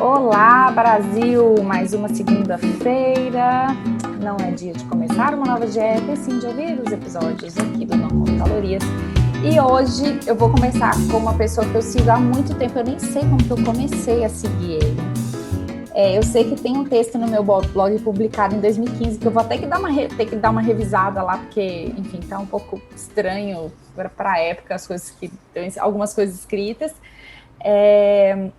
Olá, Brasil! Mais uma segunda-feira. Não é dia de começar uma nova dieta, e sim de ouvir os episódios aqui do Não Conto Calorias. E hoje eu vou conversar com uma pessoa que eu sigo há muito tempo. Eu nem sei como que eu comecei a seguir ele. Eu sei que tem um texto no meu blog publicado em 2015 que eu vou até ter que dar uma revisada lá, porque, enfim, tá um pouco estranho para a época algumas coisas escritas.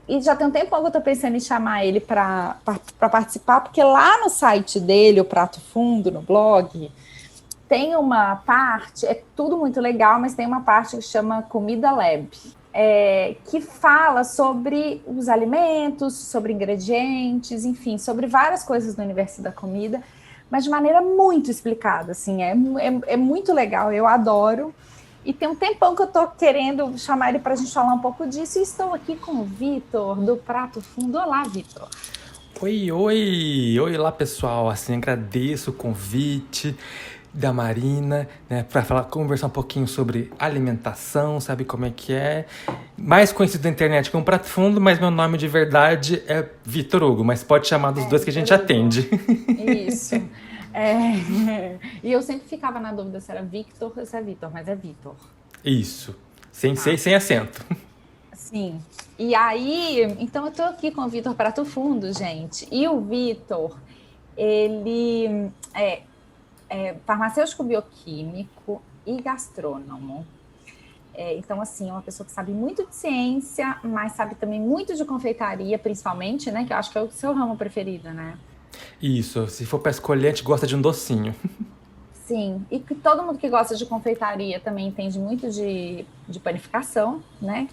E já tem um tempo que eu estou pensando em chamar ele para participar, porque lá no site dele, o Prato Fundo, no blog, tem uma parte, é tudo muito legal, mas tem uma parte que chama Comida Lab, que fala sobre os alimentos, sobre ingredientes, enfim, sobre várias coisas do universo da comida, mas de maneira muito explicada, assim, é muito legal, eu adoro. E tem um tempão que eu estou querendo chamar ele para a gente falar um pouco disso. E estou aqui com o Vitor, do Prato Fundo. Olá, Vitor. Oi lá, pessoal. Assim, agradeço o convite da Marina, né, para conversar um pouquinho sobre alimentação, sabe como é que é. Mais conhecido na internet como Prato Fundo, mas meu nome de verdade é Vitor Hugo, mas pode chamar dos dois que a gente atende. Isso. E eu sempre ficava na dúvida se era Victor ou se é Vitor, mas é Vitor. Isso, sem acento. Sim, e aí, então eu tô aqui com o Vitor Prato Fundo, gente, e o Vitor, ele é farmacêutico bioquímico e gastrônomo. Então, assim, é uma pessoa que sabe muito de ciência, mas sabe também muito de confeitaria, principalmente, né, que eu acho que é o seu ramo preferido, né? Isso, se for para escolher, a gente gosta de um docinho. Sim, e que todo mundo que gosta de confeitaria também entende muito de panificação, né?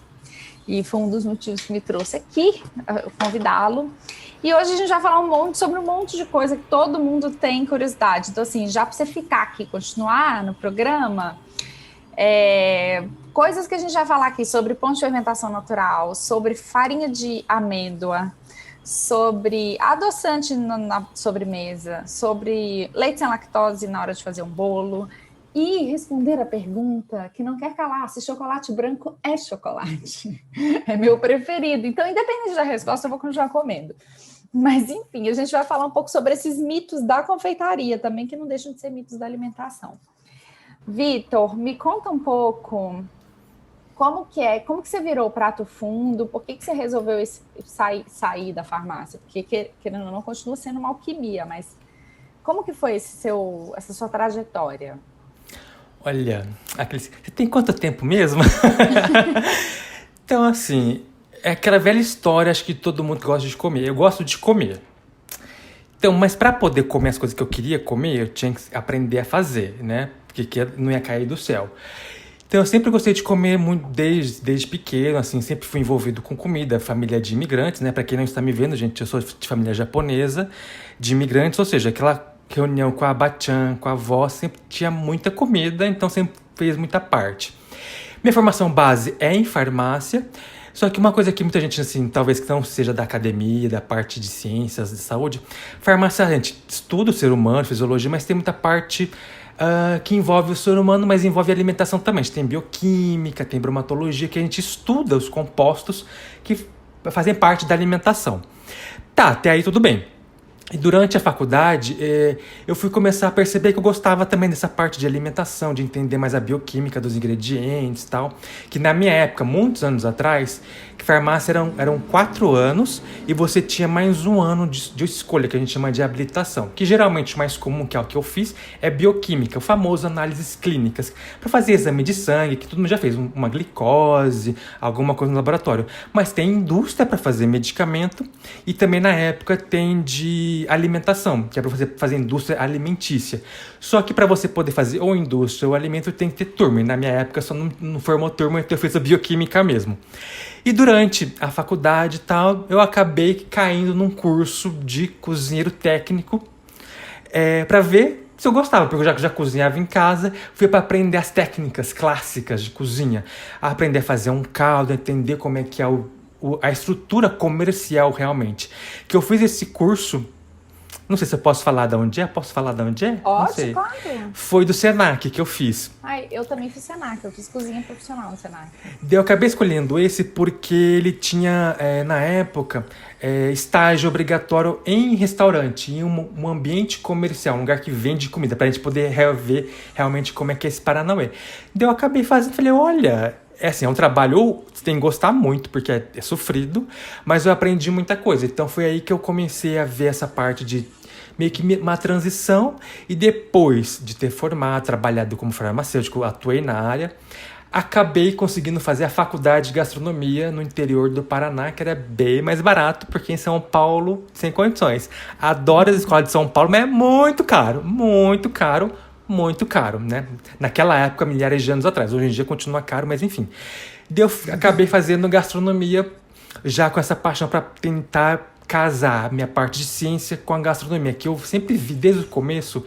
E foi um dos motivos que me trouxe aqui, convidá-lo. E hoje a gente vai falar sobre um monte de coisa que todo mundo tem curiosidade. Então, assim, já para você ficar aqui, continuar no programa, coisas que a gente vai falar aqui sobre pão de fermentação natural, sobre farinha de amêndoa, sobre adoçante na sobremesa, sobre leite sem lactose na hora de fazer um bolo e responder a pergunta que não quer calar, se chocolate branco é chocolate. É meu preferido. Então, independente da resposta, eu vou continuar comendo. Mas, enfim, a gente vai falar um pouco sobre esses mitos da confeitaria também, que não deixam de ser mitos da alimentação. Vitor, me conta um pouco como que você virou o Prato Fundo, por que você resolveu sair da farmácia? Porque, querendo ou não, continua sendo uma alquimia, mas como que foi essa sua trajetória? Olha, você tem quanto tempo mesmo? Então, assim, é aquela velha história, acho que todo mundo gosta de comer. Eu gosto de comer. Então, mas para poder comer as coisas que eu queria comer, eu tinha que aprender a fazer, né? Porque não ia cair do céu. Então, eu sempre gostei de comer muito desde pequeno, assim, sempre fui envolvido com comida, família de imigrantes, né? Para quem não está me vendo, gente, eu sou de família japonesa, de imigrantes, ou seja, aquela reunião com a bachan, com a avó, sempre tinha muita comida, então sempre fez muita parte. Minha formação base é em farmácia, só que uma coisa que muita gente, assim, talvez que não seja da academia, da parte de ciências, de saúde, farmácia, a gente estuda o ser humano, fisiologia, mas tem muita parte que envolve o ser humano, mas envolve a alimentação também. A gente tem bioquímica, tem bromatologia, que a gente estuda os compostos que fazem parte da alimentação. Tá, até aí tudo bem. E durante a faculdade, eu fui começar a perceber que eu gostava também dessa parte de alimentação, de entender mais a bioquímica dos ingredientes e tal. Que na minha época, muitos anos atrás, que farmácia eram 4 anos e você tinha mais um ano de escolha, que a gente chama de habilitação. Que geralmente o mais comum, que é o que eu fiz, é bioquímica, o famoso análises clínicas. Para fazer exame de sangue, que todo mundo já fez, uma glicose, alguma coisa no laboratório. Mas tem indústria para fazer medicamento e também na época tem de alimentação, que é para fazer indústria alimentícia. Só que para você poder fazer ou indústria ou alimento tem que ter turma. E na minha época só não formou turma, então eu fiz a bioquímica mesmo. E durante a faculdade e tal, eu acabei caindo num curso de cozinheiro técnico para ver se eu gostava, porque eu já cozinhava em casa, fui para aprender as técnicas clássicas de cozinha, aprender a fazer um caldo, entender como é que é a estrutura comercial realmente. Que eu fiz esse curso Não sei se eu posso falar de onde é. Posso falar de onde é? Não Pode, sei. claro. Foi do Senac que eu fiz. Ai, eu também fiz Senac, eu fiz cozinha profissional no Senac. Eu acabei escolhendo esse porque ele tinha, na época, estágio obrigatório em restaurante, em um ambiente comercial, um lugar que vende comida, pra gente poder ver realmente como é que é esse Paranauê. Eu acabei fazendo, falei, olha, é um trabalho, você tem que gostar muito, porque é sofrido, mas eu aprendi muita coisa. Então foi aí que eu comecei a ver essa parte de meio que uma transição, e depois de ter formado, trabalhado como farmacêutico, atuei na área, acabei conseguindo fazer a faculdade de gastronomia no interior do Paraná, que era bem mais barato, porque em São Paulo, sem condições. Adoro as escolas de São Paulo, mas é muito caro, muito caro, muito caro, né? Naquela época, milhares de anos atrás. Hoje em dia continua caro, mas enfim. Eu acabei fazendo gastronomia já com essa paixão para tentar casar minha parte de ciência com a gastronomia, que eu sempre vi desde o começo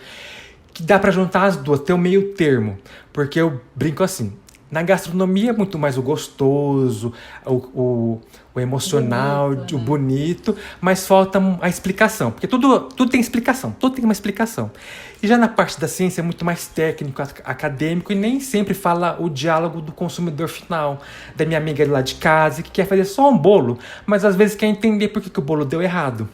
que dá para juntar as duas, ter o meio termo. Porque eu brinco assim, na gastronomia é muito mais o gostoso, o emocional, Bonito, o né? bonito, mas falta a explicação. Porque tudo tem explicação, tudo tem uma explicação. E já na parte da ciência é muito mais técnico, acadêmico, e nem sempre fala o diálogo do consumidor final, da minha amiga lá de casa, que quer fazer só um bolo, mas às vezes quer entender por que o bolo deu errado.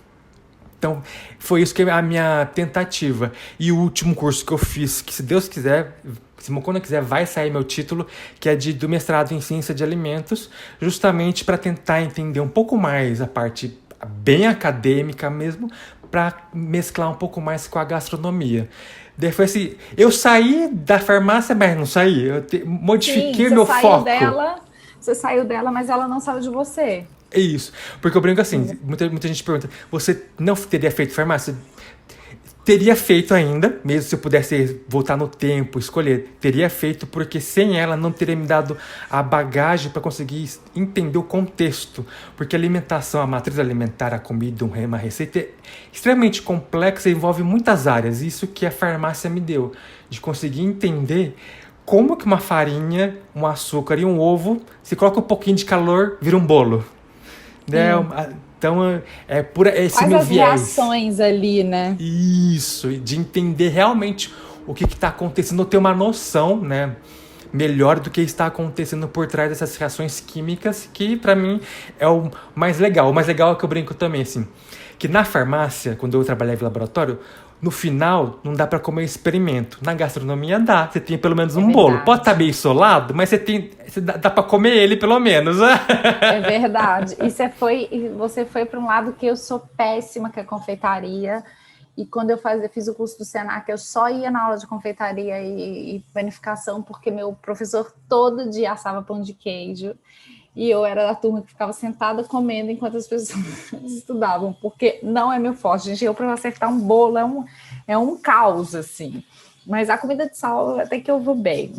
Então, foi isso que é a minha tentativa. E o último curso que eu fiz, que se Deus quiser, se quando eu quiser, vai sair meu título, que é do mestrado em ciência de alimentos, justamente para tentar entender um pouco mais a parte bem acadêmica mesmo, para mesclar um pouco mais com a gastronomia. Daí foi assim, eu saí da farmácia, mas não saí. Modifiquei Sim, meu foco. Você saiu dela, mas ela não saiu de você. É isso. Porque eu brinco assim, muita gente pergunta, você não teria feito farmácia? Teria feito ainda, mesmo se eu pudesse voltar no tempo, escolher. Teria feito, porque sem ela não teria me dado a bagagem para conseguir entender o contexto. Porque a alimentação, a matriz alimentar, a comida, uma receita é extremamente complexa e envolve muitas áreas. Isso que a farmácia me deu, de conseguir entender como que uma farinha, um açúcar e um ovo, se coloca um pouquinho de calor, vira um bolo. Né? Então, por esse Quais meu as viés. reações ali, né? Isso, de entender realmente o que está acontecendo, ter uma noção, né, melhor do que está acontecendo por trás dessas reações químicas, que para mim é o mais legal. O mais legal é que eu brinco também, assim, que na farmácia, quando eu trabalhava em laboratório, no final não dá para comer experimento. Na gastronomia dá, você tem pelo menos um bolo. Pode estar meio isolado, mas dá para comer ele pelo menos. É verdade. E você foi para um lado que eu sou péssima, que é confeitaria. E quando eu fiz o curso do Senac, eu só ia na aula de confeitaria e panificação, porque meu professor todo dia assava pão de queijo. E eu era da turma que ficava sentada comendo enquanto as pessoas estudavam, porque não é meu forte. Gente, eu para acertar um bolo é um caos, assim. Mas a comida de sal até que eu vou bem.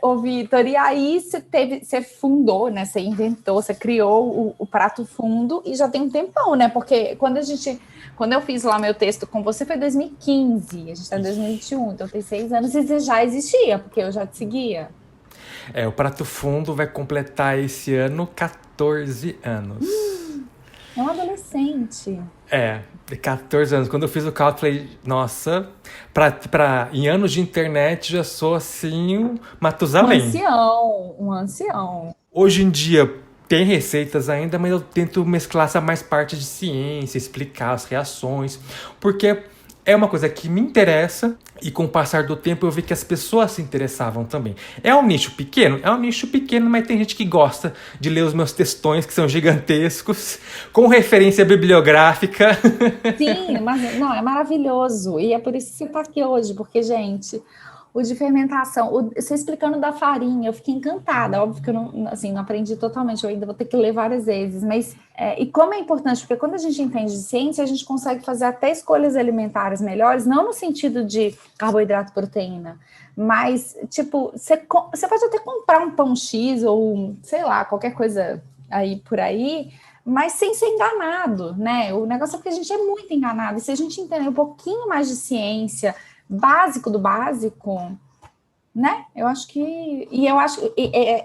Ô, Vitor, e aí você fundou, né? Você inventou, você criou o Prato Fundo e já tem um tempão, né? Porque quando eu fiz lá meu texto com você foi em 2015, a gente está em 2021, então tem 6 anos e você já existia, porque eu já te seguia. O Prato Fundo vai completar esse ano 14 anos. É um adolescente. 14 anos. Quando eu fiz o cálculo, falei, nossa, em anos de internet já sou assim um Matusalém. Um ancião. Hoje em dia tem receitas ainda, mas eu tento mesclar essa mais parte de ciência, explicar as reações, porque é uma coisa que me interessa e com o passar do tempo eu vi que as pessoas se interessavam também. É um nicho pequeno? É um nicho pequeno, mas tem gente que gosta de ler os meus textões, que são gigantescos, com referência bibliográfica. Sim, mas não, é maravilhoso. E é por isso que você está aqui hoje, porque, gente, o de fermentação, você explicando da farinha, eu fiquei encantada. Óbvio que eu não aprendi totalmente, eu ainda vou ter que ler várias vezes, mas e como é importante, porque quando a gente entende de ciência, a gente consegue fazer até escolhas alimentares melhores, não no sentido de carboidrato, proteína, mas, tipo, você pode até comprar um pão X ou, sei lá, qualquer coisa aí por aí, mas sem ser enganado, né? O negócio é que a gente é muito enganado, e se a gente entender um pouquinho mais de ciência, básico do básico, né? Eu acho que... E eu acho...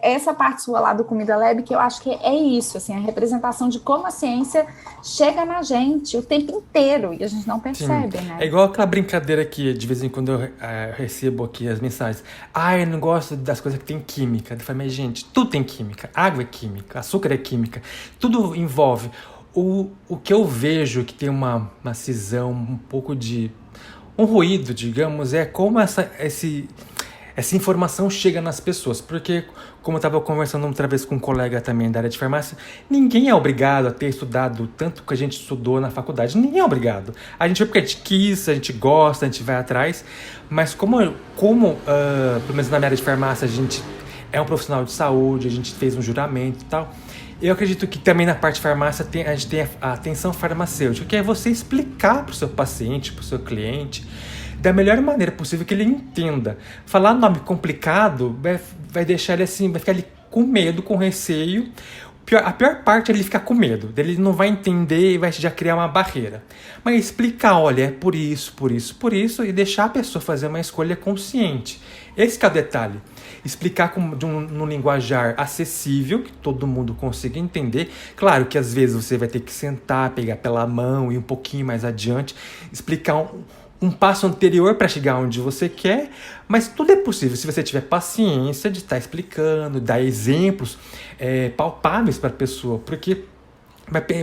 essa parte sua lá do Comida Lab, que eu acho que é isso, assim, a representação de como a ciência chega na gente o tempo inteiro e a gente não Sim, percebe, é né? igual aquela brincadeira que de vez em quando eu recebo aqui as mensagens. Ah, eu não gosto das coisas que tem química. Eu falo, mas gente, tudo tem química. Água é química, açúcar é química. Tudo envolve. O que eu vejo que tem uma cisão, um pouco de... um ruído, digamos, é como essa informação chega nas pessoas. Porque, como eu estava conversando outra vez com um colega também da área de farmácia, ninguém é obrigado a ter estudado tanto que a gente estudou na faculdade. Ninguém é obrigado. A gente vai porque a gente quis, a gente gosta, a gente vai atrás. Mas pelo menos na minha área de farmácia, a gente é um profissional de saúde, a gente fez um juramento e tal. Eu acredito que também na parte de farmácia a gente tem a atenção farmacêutica, que é você explicar para o seu paciente, para o seu cliente, da melhor maneira possível que ele entenda. Falar nome complicado vai deixar ele assim, vai ficar ele com medo, com receio. A pior parte é ele ficar com medo, ele não vai entender e vai já criar uma barreira. Mas explicar, olha, é por isso, por isso, por isso, e deixar a pessoa fazer uma escolha consciente. Esse que é o detalhe. Explicar num linguajar acessível, que todo mundo consiga entender. Claro que às vezes você vai ter que sentar, pegar pela mão e ir um pouquinho mais adiante, explicar um passo anterior para chegar onde você quer, mas tudo é possível se você tiver paciência de estar explicando, dar exemplos palpáveis para a pessoa, porque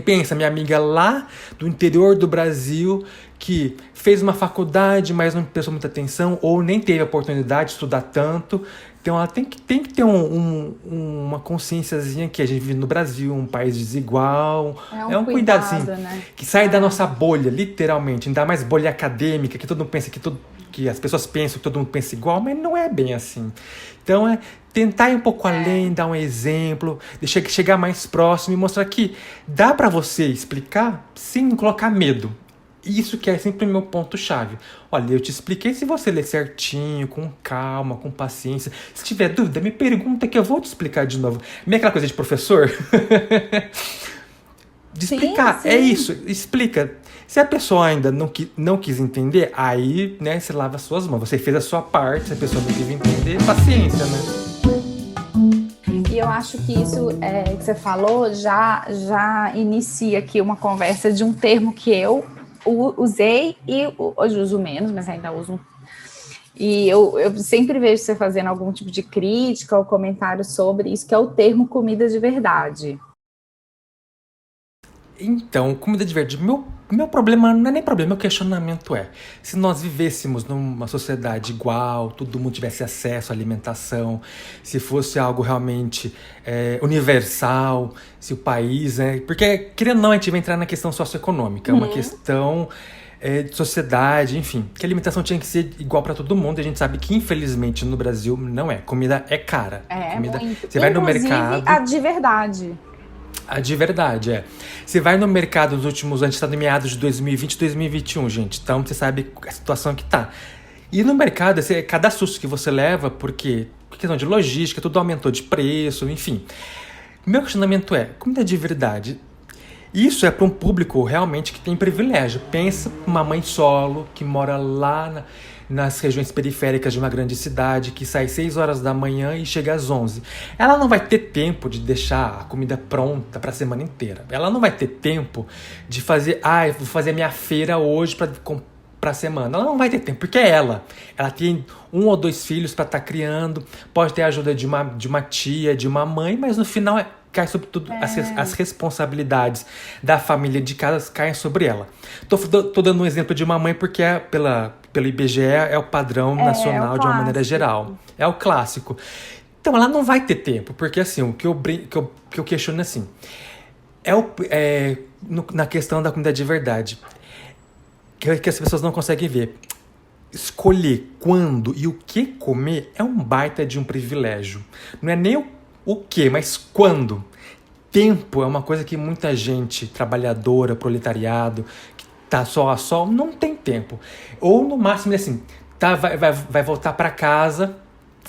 pensa, minha amiga lá do interior do Brasil que fez uma faculdade, mas não prestou muita atenção ou nem teve a oportunidade de estudar tanto. Então ela tem que ter uma consciênciazinha que a gente vive no Brasil, um país desigual. É um cuidadozinho, né? que sai da nossa bolha, literalmente. Ainda mais bolha acadêmica, que todo mundo pensa que as pessoas pensam que todo mundo pensa igual, mas não é bem assim. Então é tentar ir um pouco além, dar um exemplo, chegar mais próximo e mostrar que dá para você explicar sem colocar medo. Isso que é sempre o meu ponto-chave. Olha, eu te expliquei, se você ler certinho, com calma, com paciência. Se tiver dúvida, me pergunta que eu vou te explicar de novo. Não é aquela coisa de professor? De explicar, sim. É isso, explica. Se a pessoa ainda não quis entender, aí, né, você lava as suas mãos. Você fez a sua parte, se a pessoa não quis entender, paciência, né? E eu acho que isso que você falou já inicia aqui uma conversa de um termo que eu usei e hoje uso menos, mas ainda uso. E eu sempre vejo você fazendo algum tipo de crítica ou comentário sobre isso, que é o termo comida de verdade. Então, comida de verdade, meu problema não é nem problema, meu questionamento é: se nós vivêssemos numa sociedade igual, todo mundo tivesse acesso à alimentação, se fosse algo realmente universal, se o país, porque querendo ou não, a gente vai entrar na questão socioeconômica, é uma questão de sociedade, enfim, que a alimentação tinha que ser igual para todo mundo, e a gente sabe que infelizmente no Brasil não é, comida é cara. Comida, muito. você vai no mercado, a de verdade. a de verdade, Você vai no mercado nos últimos anos, a gente tá no meados de 2020 e 2021, gente. Então você sabe a situação que tá. E no mercado, cada susto que você leva, porque questão de logística, tudo aumentou de preço, enfim. Meu questionamento é, comida de verdade, isso é para um público realmente que tem privilégio. Pensa uma mãe solo que mora lá nas regiões periféricas de uma grande cidade, que sai 6 horas da manhã e chega às 11. Ela não vai ter tempo de deixar a comida pronta para a semana inteira. Ela não vai ter tempo de fazer, eu vou fazer minha feira hoje para a semana. Ela não vai ter tempo, porque ela tem 1 ou 2 filhos para estar criando, pode ter a ajuda de uma tia, de uma mãe, mas no final cai sobre tudo, as responsabilidades da família de casa caem sobre ela. Tô dando um exemplo de uma mãe porque pelo IBGE é o padrão nacional de uma maneira geral. É o clássico. Então ela não vai ter tempo, porque assim, o que eu questiono assim, na questão da comida de verdade, que as pessoas não conseguem ver. Escolher quando e o que comer é um baita de um privilégio. Não é nem o que, mas quando. Tempo é uma coisa que muita gente, trabalhadora, proletariado, que tá sol a sol, não tem tempo. Ou no máximo assim, vai voltar para casa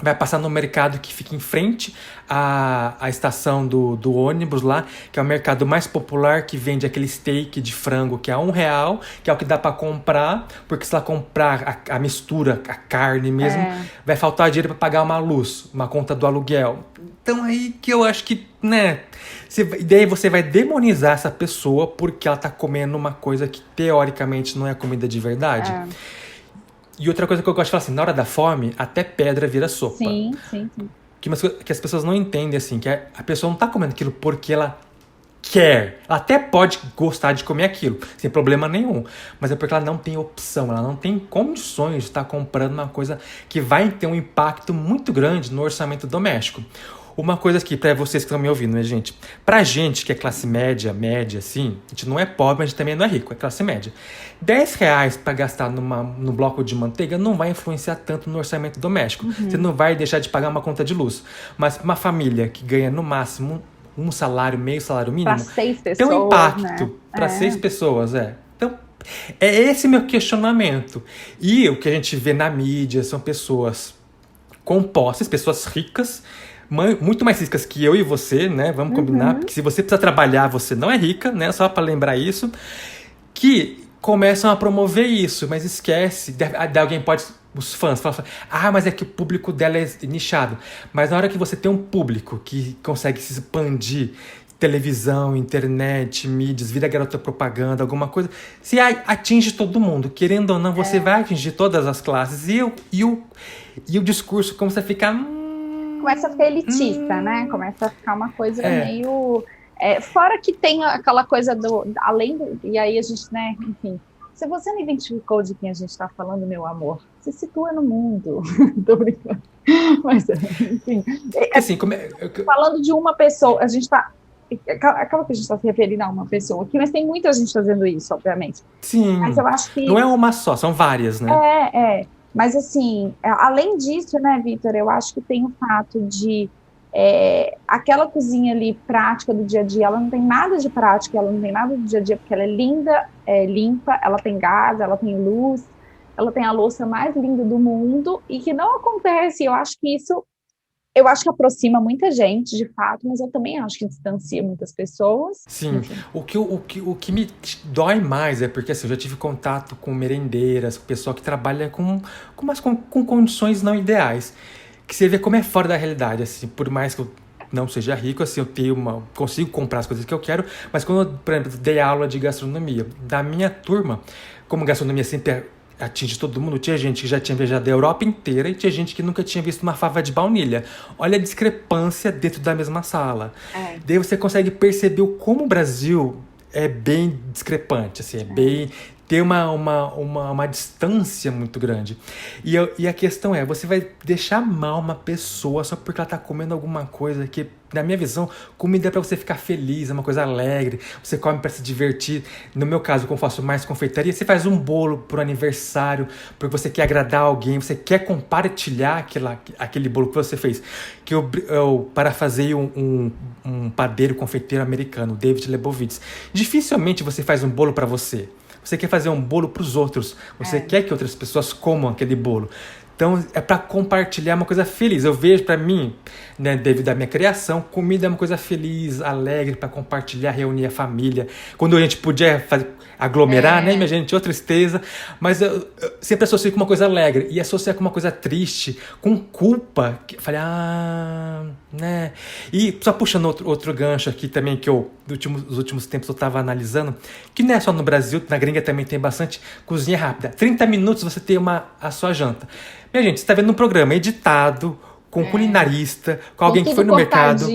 vai passar no mercado que fica em frente à estação do ônibus lá, que é o mercado mais popular, que vende aquele steak de frango que é R$1, que é o que dá para comprar, porque se ela comprar a mistura, a carne mesmo, vai faltar dinheiro para pagar uma luz, uma conta do aluguel. Então aí que eu acho que, né, daí você vai demonizar essa pessoa porque ela tá comendo uma coisa que teoricamente não é comida de verdade. E outra coisa que eu gosto de falar assim, na hora da fome, até pedra vira sopa. Sim. Que as pessoas não entendem, assim, que a pessoa não tá comendo aquilo porque ela quer. Ela até pode gostar de comer aquilo, sem problema nenhum. Mas é porque ela não tem opção, ela não tem condições de estar comprando uma coisa que vai ter um impacto muito grande no orçamento doméstico. Uma coisa aqui, pra vocês que estão me ouvindo, né, gente? Pra gente que é classe média, assim, a gente não é pobre, mas a gente também não é rico, é classe média. R$10 pra gastar no bloco de manteiga não vai influenciar tanto no orçamento doméstico. Você não vai deixar de pagar uma conta de luz. Mas uma família que ganha no máximo um salário, meio salário mínimo, Pra 6 pessoas, tem um impacto, né? Pra 6 pessoas, Então, é esse meu questionamento. E o que a gente vê na mídia são pessoas com posses, pessoas ricas, muito mais ricas que eu e você, né? Vamos combinar, porque se você precisa trabalhar, você não é rica, né? Só para lembrar isso. Que começam a promover isso, mas esquece. De alguém pode... Os fãs falam, mas é que o público dela é nichado. Mas na hora que você tem um público que consegue se expandir, televisão, internet, mídias, vira garota propaganda, alguma coisa, você atinge todo mundo. Querendo ou não, você vai atingir todas as classes. E o discurso começa a ficar... Começa a ficar elitista, né? Começa a ficar uma coisa meio... fora que tem aquela coisa além do... E aí a gente, né? Enfim, se você não identificou de quem a gente está falando, meu amor, se situa no mundo. Tô brincando. Mas, enfim... Assim, falando de uma pessoa, a gente está... Acaba que a gente está se referindo a uma pessoa aqui, mas tem muita gente fazendo isso, obviamente. Sim. Mas eu acho que... Não é uma só, são várias, né? Mas, assim, além disso, né, Vitor, eu acho que tem o fato de aquela cozinha ali prática do dia a dia, ela não tem nada de prática, ela não tem nada do dia a dia, porque ela é linda, limpa, ela tem gás, ela tem luz, ela tem a louça mais linda do mundo, e que não acontece. Eu acho que aproxima muita gente, de fato, mas eu também acho que distancia muitas pessoas. Sim, o que me dói mais é porque assim, eu já tive contato com merendeiras, com pessoal que trabalha com condições não ideais, que você vê como é fora da realidade, assim, por mais que eu não seja rico, assim, consigo comprar as coisas que eu quero, mas quando eu, por exemplo, dei aula de gastronomia, da minha turma, como gastronomia sempre atinge todo mundo, tinha gente que já tinha viajado a Europa inteira e tinha gente que nunca tinha visto uma fava de baunilha. Olha a discrepância dentro da mesma sala. Daí você consegue perceber como o Brasil é bem discrepante, assim, bem... Tem uma distância muito grande. E a questão é, você vai deixar mal uma pessoa só porque ela tá comendo alguma coisa que, na minha visão, comida é pra você ficar feliz, é uma coisa alegre, você come pra se divertir. No meu caso, como eu faço mais confeitaria, você faz um bolo pro aniversário, porque você quer agradar alguém, você quer compartilhar aquele bolo que você fez. Que eu parafraseei um padeiro confeiteiro americano, David Lebowitz. Dificilmente você faz um bolo pra você. Você quer fazer um bolo para os outros. Você quer que outras pessoas comam aquele bolo. Então, é para compartilhar uma coisa feliz. Eu vejo, para mim, né, devido à minha criação, comida é uma coisa feliz, alegre, para compartilhar, reunir a família. Quando a gente podia aglomerar, né, minha gente, outra tristeza. Mas eu sempre associei com uma coisa alegre. E associar com uma coisa triste, com culpa. Falei, né. E só puxando outro gancho aqui também, que nos últimos tempos eu estava analisando, que não é só no Brasil, na gringa também tem bastante cozinha rápida. 30 minutos você tem a sua janta. Minha gente, você está vendo um programa editado, com culinarista, com alguém que foi no mercado,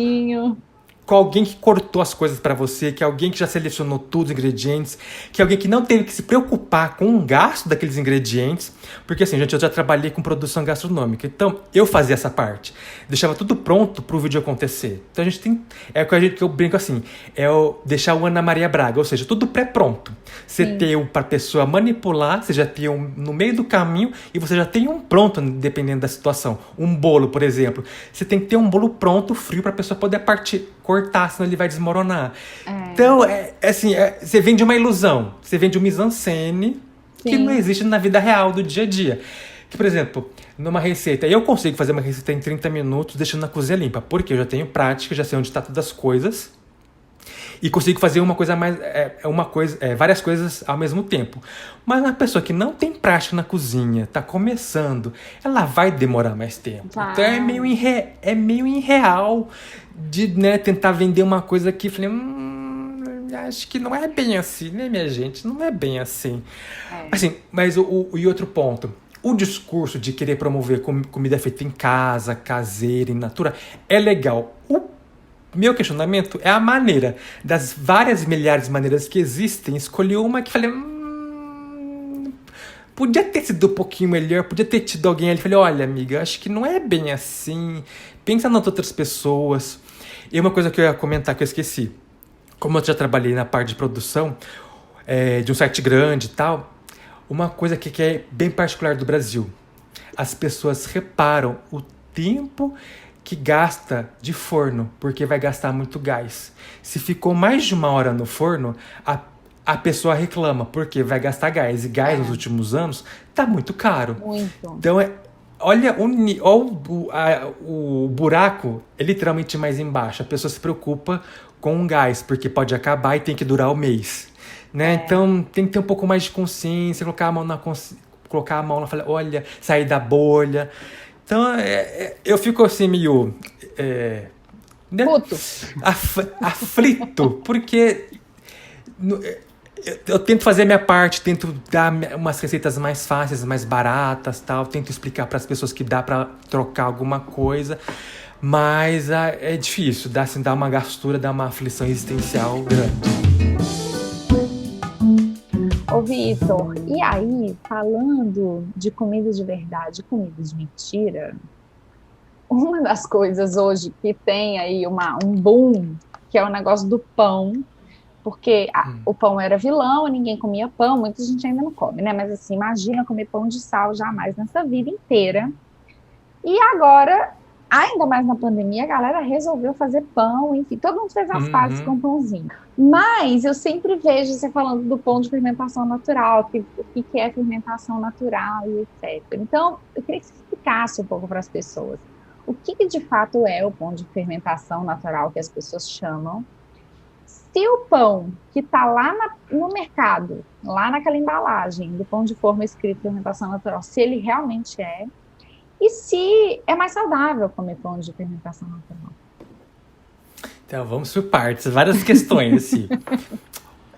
com alguém que cortou as coisas para você, que é alguém que já selecionou todos os ingredientes, que é alguém que não teve que se preocupar com o gasto daqueles ingredientes, porque assim, gente, eu já trabalhei com produção gastronômica, então eu fazia essa parte, deixava tudo pronto pro vídeo acontecer. Então a gente tem, que eu brinco assim, deixar o Ana Maria Braga, ou seja, tudo pré-pronto. Você tem para a pessoa manipular, você já tem no meio do caminho e você já tem um pronto, dependendo da situação. Um bolo, por exemplo, você tem que ter um bolo pronto, frio, para a pessoa poder cortar, senão ele vai desmoronar. Então, você vende uma ilusão, você vende uma mise-en-scène que não existe na vida real do dia a dia. Que, por exemplo, numa receita, eu consigo fazer uma receita em 30 minutos deixando a cozinha limpa, porque eu já tenho prática, já sei onde está todas as coisas e consigo fazer várias coisas ao mesmo tempo. Mas uma pessoa que não tem prática na cozinha, tá começando, ela vai demorar mais tempo. Vai. Então é meio irreal de, né, tentar vender uma coisa que falei, acho que não é bem assim, né, minha gente? Não é bem assim. Assim, mas e outro ponto. O discurso de querer promover comida feita em casa, caseira, in natura, é legal. O meu questionamento é a maneira. Das várias milhares de maneiras que existem, escolhi uma que falei... podia ter sido um pouquinho melhor, podia ter tido alguém ali. Falei, olha, amiga, acho que não é bem assim. Pensa nas outras pessoas. E uma coisa que eu ia comentar que eu esqueci. Como eu já trabalhei na parte de produção de um site grande e tal, uma coisa que é bem particular do Brasil. As pessoas reparam o tempo que gasta de forno, porque vai gastar muito gás. Se ficou mais de 1 hora no forno, a pessoa reclama, porque vai gastar gás. E gás nos últimos anos tá muito caro. Muito. Então, olha o buraco é literalmente mais embaixo. A pessoa se preocupa com o gás, porque pode acabar e tem que durar o mês. Né? Então, tem que ter um pouco mais de consciência, colocar a mão na falar, olha, sair da bolha. Então, eu fico assim meio... Puto. Aflito, porque eu tento fazer a minha parte, tento dar umas receitas mais fáceis, mais baratas, tal, tento explicar para as pessoas que dá para trocar alguma coisa, mas é difícil, dá uma gastura, dá uma aflição existencial grande. Ô, Vitor, e aí, falando de comida de verdade, comida de mentira, uma das coisas hoje que tem aí um boom, que é o negócio do pão, porque o pão era vilão, ninguém comia pão, muita gente ainda não come, né? Mas assim, imagina comer pão de sal jamais nessa vida inteira. E agora, ainda mais na pandemia, a galera resolveu fazer pão, enfim, todo mundo fez as pazes com pãozinho. Mas eu sempre vejo você falando do pão de fermentação natural, o que é fermentação natural e etc. Então, eu queria que você explicasse um pouco para as pessoas o que de fato é o pão de fermentação natural que as pessoas chamam. Se o pão que está lá no mercado, lá naquela embalagem do pão de forma escrito fermentação natural, se ele realmente é, e se é mais saudável comer pão de fermentação natural. Então, vamos por partes, várias questões, assim.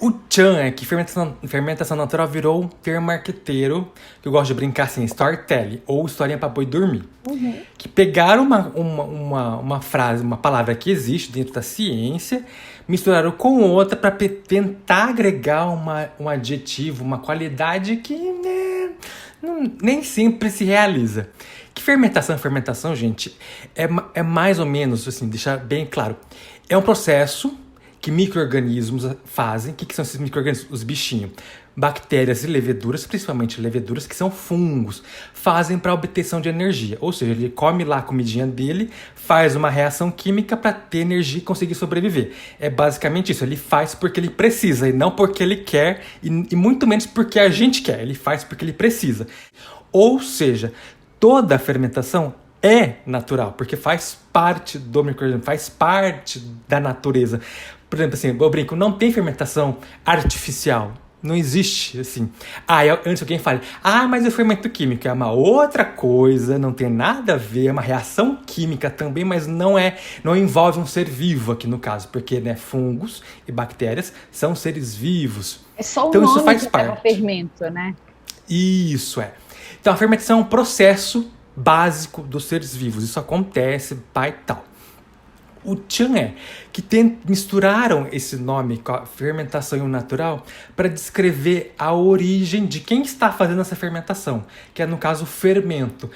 O chan é que fermentação natural virou um termo marqueteiro, que eu gosto de brincar assim, storytelling, ou historinha pra boi dormir. Que pegaram uma frase, uma palavra que existe dentro da ciência, misturaram com outra para tentar agregar um adjetivo, uma qualidade que nem sempre se realiza. Que fermentação, gente, é mais ou menos, assim, deixar bem claro, é um processo que micro-organismos fazem. O que são esses micro-organismos? Os bichinhos. Bactérias e leveduras, principalmente leveduras, que são fungos, fazem para obtenção de energia. Ou seja, ele come lá a comidinha dele, faz uma reação química para ter energia e conseguir sobreviver. É basicamente isso. Ele faz porque ele precisa e não porque ele quer, e muito menos porque a gente quer. Ele faz porque ele precisa. Ou seja, toda a fermentação é natural, porque faz parte do microorganismo, faz parte da natureza. Por exemplo, assim, eu brinco, não tem fermentação artificial. Não existe, assim. Antes alguém fala, mas o fermento químico é uma outra coisa, não tem nada a ver, é uma reação química também, mas não envolve um ser vivo aqui no caso, porque, né, fungos e bactérias são seres vivos. É só o então, nome isso faz que parte. leva fermento, né? Isso é. Então, a fermentação é um processo básico dos seres vivos. Isso acontece, pai e tal. O chan é que misturaram esse nome com a fermentação e o natural para descrever a origem de quem está fazendo essa fermentação, que é, no caso, o fermento.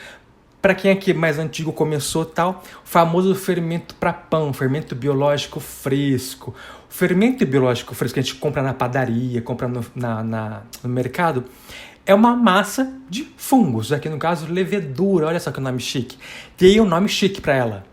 Para quem aqui mais antigo começou tal, o famoso fermento para pão, fermento biológico fresco. O fermento biológico fresco que a gente compra na padaria, compra no mercado, é uma massa de fungos, aqui no caso levedura, olha só que nome chique. Tem um nome chique para ela,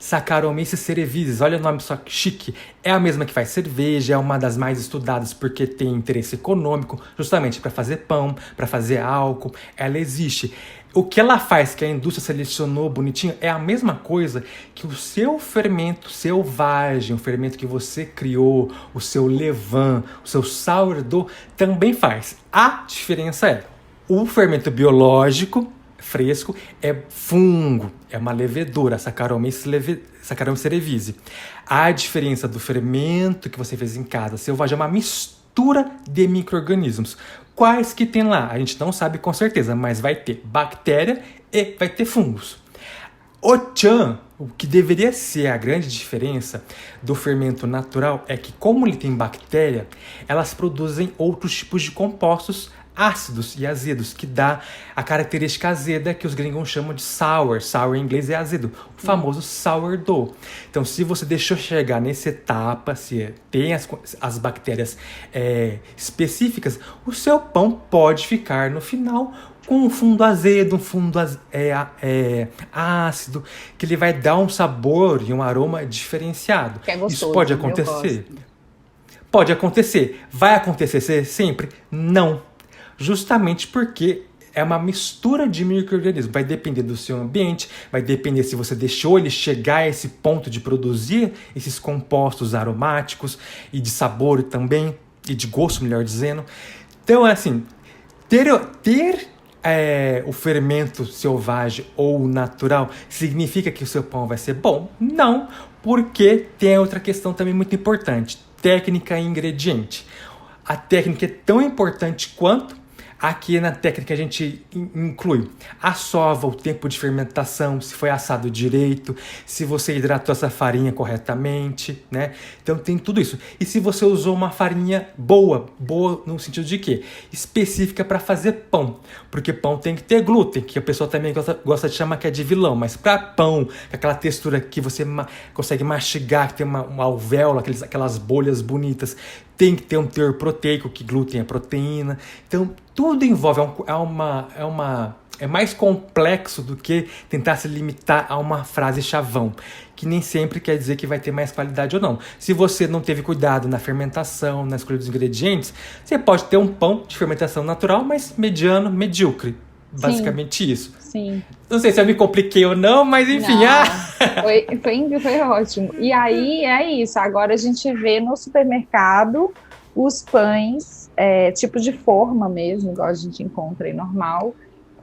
Saccharomyces cerevisiae, olha o nome só que chique. É a mesma que faz cerveja, é uma das mais estudadas porque tem interesse econômico, justamente para fazer pão, para fazer álcool. Ela existe. O que ela faz, que a indústria selecionou bonitinho, é a mesma coisa que o seu fermento selvagem, o fermento que você criou, o seu levain, o seu sourdough, também faz. A diferença é, o fermento biológico, fresco, é fungo, é uma levedura, Saccharomyces cerevisiae. A diferença do fermento que você fez em casa selvagem é uma mistura de micro-organismos. Quais que tem lá? A gente não sabe com certeza, mas vai ter bactéria e vai ter fungos. O tchan, o que deveria ser a grande diferença do fermento natural é que, como ele tem bactéria, elas produzem outros tipos de compostos ácidos e azedos, que dá a característica azeda que os gringos chamam de sour. Sour em inglês é azedo, o famoso sourdough. Então, se você deixou chegar nessa etapa, se tem as bactérias específicas, o seu pão pode ficar no final com um fundo azedo, um fundo ácido, que ele vai dar um sabor e um aroma diferenciado. Que é gostoso, isso pode acontecer? Pode acontecer. Vai acontecer sempre? Não. Justamente porque é uma mistura de micro-organismos. Vai depender do seu ambiente, vai depender se você deixou ele chegar a esse ponto de produzir esses compostos aromáticos e de sabor também, e de gosto, melhor dizendo. Então, assim, ter o fermento selvagem ou natural significa que o seu pão vai ser bom? Não, porque tem outra questão também muito importante, técnica e ingrediente. A técnica é tão importante quanto. Aqui na técnica a gente inclui a sova, o tempo de fermentação, se foi assado direito, se você hidratou essa farinha corretamente, né? Então tem tudo isso. E se você usou uma farinha boa no sentido de quê? Específica para fazer pão. Porque pão tem que ter glúten, que a pessoa também gosta de chamar que é de vilão. Mas para pão, aquela textura que você consegue mastigar, que tem uma alvéola, aquelas bolhas bonitas, tem que ter um teor proteico, que glúten é proteína. Então, tudo envolve, é mais complexo do que tentar se limitar a uma frase chavão, que nem sempre quer dizer que vai ter mais qualidade ou não. Se você não teve cuidado na fermentação, na escolha dos ingredientes, você pode ter um pão de fermentação natural, mas mediano, medíocre. Basicamente isso. Sim. Não sei se eu me compliquei ou não, mas enfim. Foi ótimo. E aí é isso. Agora a gente vê no supermercado os pães, tipo de forma mesmo, igual a gente encontra aí normal,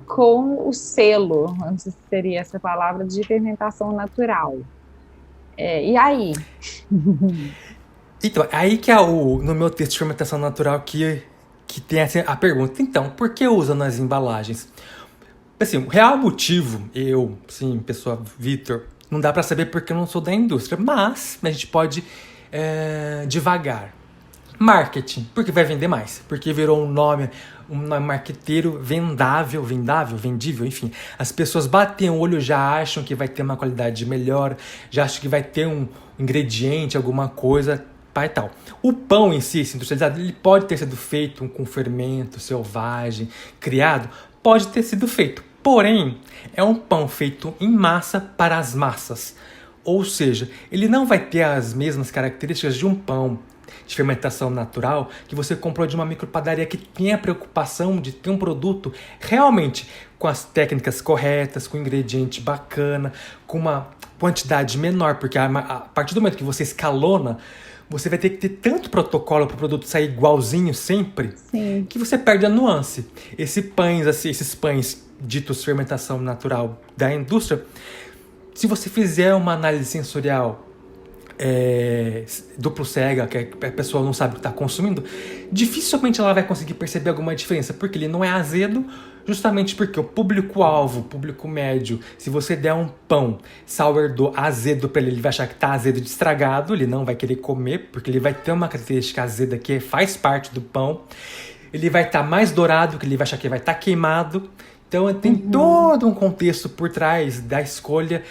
com o selo, não sei se seria essa palavra, de fermentação natural. E aí? Então, aí que é no meu texto de fermentação natural que tem assim, a pergunta, então, por que usa nas embalagens? Assim, o real motivo, pessoa Vitor, não dá pra saber porque eu não sou da indústria, mas a gente pode devagar. Marketing, porque vai vender mais, porque virou um nome marqueteiro vendível, enfim. As pessoas batem o olho, já acham que vai ter uma qualidade melhor, já acham que vai ter um ingrediente, alguma coisa, e tal. O pão em si, industrializado, ele pode ter sido feito com fermento selvagem, criado, pode ter sido feito. Porém, é um pão feito em massa para as massas. Ou seja, ele não vai ter as mesmas características de um pão de fermentação natural que você comprou de uma micropadaria que tem a preocupação de ter um produto realmente com as técnicas corretas, com ingrediente bacana, com uma quantidade menor, porque a partir do momento que você escalona, você vai ter que ter tanto protocolo para o produto sair igualzinho sempre, Sim. que você perde a nuance. Esses pães ditos fermentação natural da indústria, se você fizer uma análise sensorial duplo cega, que a pessoa não sabe o que está consumindo, dificilmente ela vai conseguir perceber alguma diferença, porque ele não é azedo, justamente porque o público-alvo, o público médio, se você der um pão sourdough azedo para ele vai achar que está azedo de estragado, ele não vai querer comer, porque ele vai ter uma característica azeda que faz parte do pão, ele vai estar mais dourado, que ele vai achar que vai estar queimado, Então tem todo um contexto por trás da escolha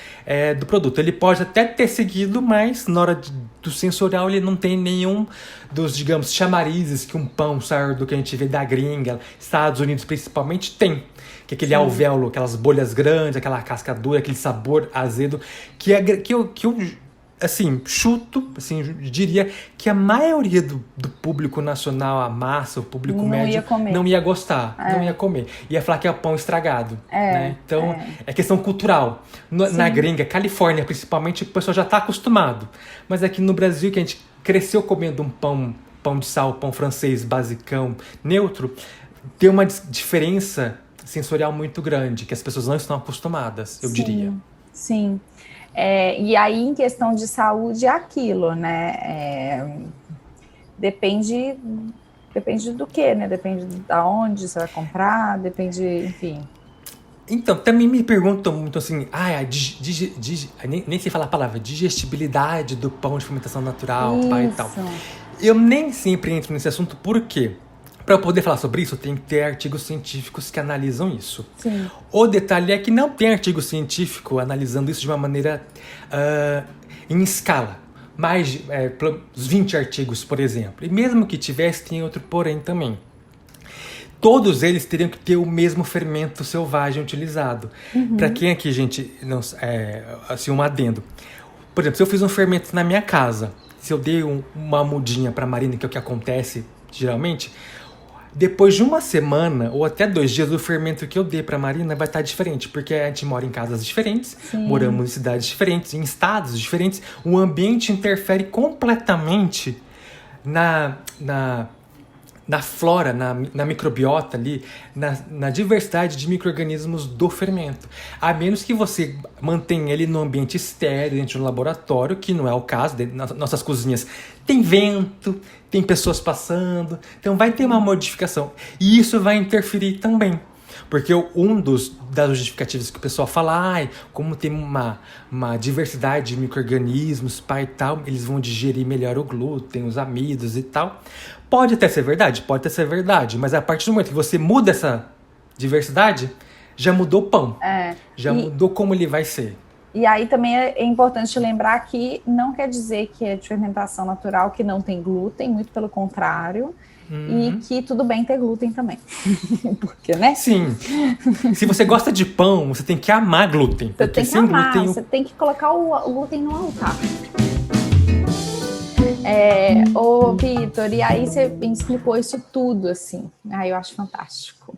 do produto. Ele pode até ter seguido, mas na hora do sensorial ele não tem nenhum dos, digamos, chamarizes que um pão sardo que a gente vê da gringa, Estados Unidos principalmente, tem. Que é aquele alvéolo, aquelas bolhas grandes, aquela casca dura, aquele sabor azedo, que eu assim, chuto, assim, diria que a maioria do público nacional, a massa, o público médio, não ia gostar, não ia comer. Ia falar que é pão estragado. Né? Então, é questão cultural. Na gringa, Califórnia, principalmente, o pessoal já está acostumado. Mas aqui no Brasil, que a gente cresceu comendo um pão de sal, pão francês, basicão, neutro, tem uma diferença sensorial muito grande, que as pessoas não estão acostumadas, eu diria. Sim. E aí, em questão de saúde, é aquilo, né? Depende do quê, né? Depende de onde você vai comprar, depende, enfim. Então, também me perguntam muito assim, nem sei falar a palavra, digestibilidade do pão de fermentação natural, e tal. Eu nem sempre entro nesse assunto, por quê? Para eu poder falar sobre isso, tem que ter artigos científicos que analisam isso. Sim. O detalhe é que não tem artigo científico analisando isso de uma maneira em escala. Mais 20 artigos, por exemplo. E mesmo que tivesse, tem outro porém também. Todos eles teriam que ter o mesmo fermento selvagem utilizado. Para quem aqui, gente, não, assim, um adendo. Por exemplo, se eu fiz um fermento na minha casa, se eu dei uma mudinha para Marina, que é o que acontece geralmente, depois de uma semana ou até 2 dias, o fermento que eu dei para Marina vai estar diferente, porque a gente mora em casas diferentes, moramos em cidades diferentes, em estados diferentes, o ambiente interfere completamente na flora, na microbiota ali, na diversidade de micro-organismos do fermento. A menos que você mantenha ele no ambiente estéril, dentro de um laboratório, que não é o caso. Nossas cozinhas tem vento, tem pessoas passando, então vai ter uma modificação. E isso vai interferir também. Porque das justificativas que o pessoal fala, como tem uma diversidade de micro-organismos, e tal, eles vão digerir melhor o glúten, os amidos e tal. Pode até ser verdade, mas a partir do momento que você muda essa diversidade, já mudou o pão, mudou como ele vai ser. E aí também é importante lembrar que não quer dizer que é de fermentação natural que não tem glúten, muito pelo contrário. E que tudo bem ter glúten também. Porque, né? Sim. Se você gosta de pão, você tem que amar glúten. Você tem que amar, você tem que colocar o glúten no altar. Ô, Vitor, e aí você explicou isso tudo, assim. Aí eu acho fantástico.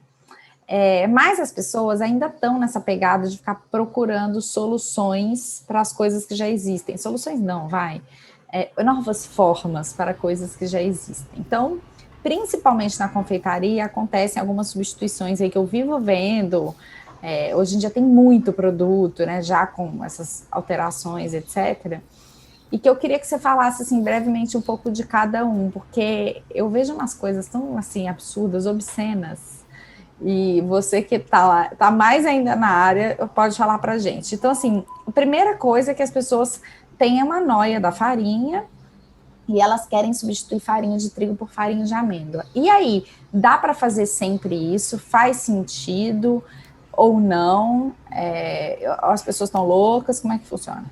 Mas as pessoas ainda estão nessa pegada de ficar procurando soluções para as coisas que já existem. Soluções não, novas formas para coisas que já existem. Então, principalmente na confeitaria, acontecem algumas substituições aí que eu vivo vendo. Hoje em dia tem muito produto, né, já com essas alterações, etc. E que eu queria que você falasse, assim, brevemente um pouco de cada um, porque eu vejo umas coisas tão, assim, absurdas, obscenas, e você que tá mais ainda na área, pode falar pra gente. Então, assim, a primeira coisa é que as pessoas têm uma noia da farinha, e elas querem substituir farinha de trigo por farinha de amêndoa. E aí, dá para fazer sempre isso? Faz sentido ou não? As pessoas estão loucas? Como é que funciona?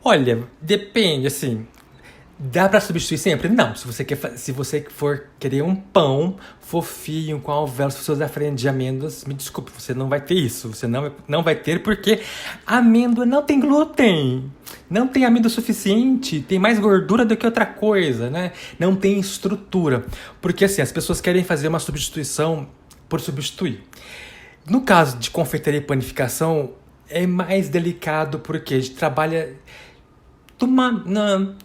Olha, depende, assim. Dá para substituir sempre? Não. Se você for querer um pão fofinho, com alvéolos, se você usar farinha de amêndoas, me desculpe, você não vai ter isso. Você não vai ter, porque amêndoa não tem glúten. Não tem amido suficiente, tem mais gordura do que outra coisa, né? Não tem estrutura. Porque, assim, as pessoas querem fazer uma substituição por substituir. No caso de confeitaria e panificação, é mais delicado porque a gente trabalha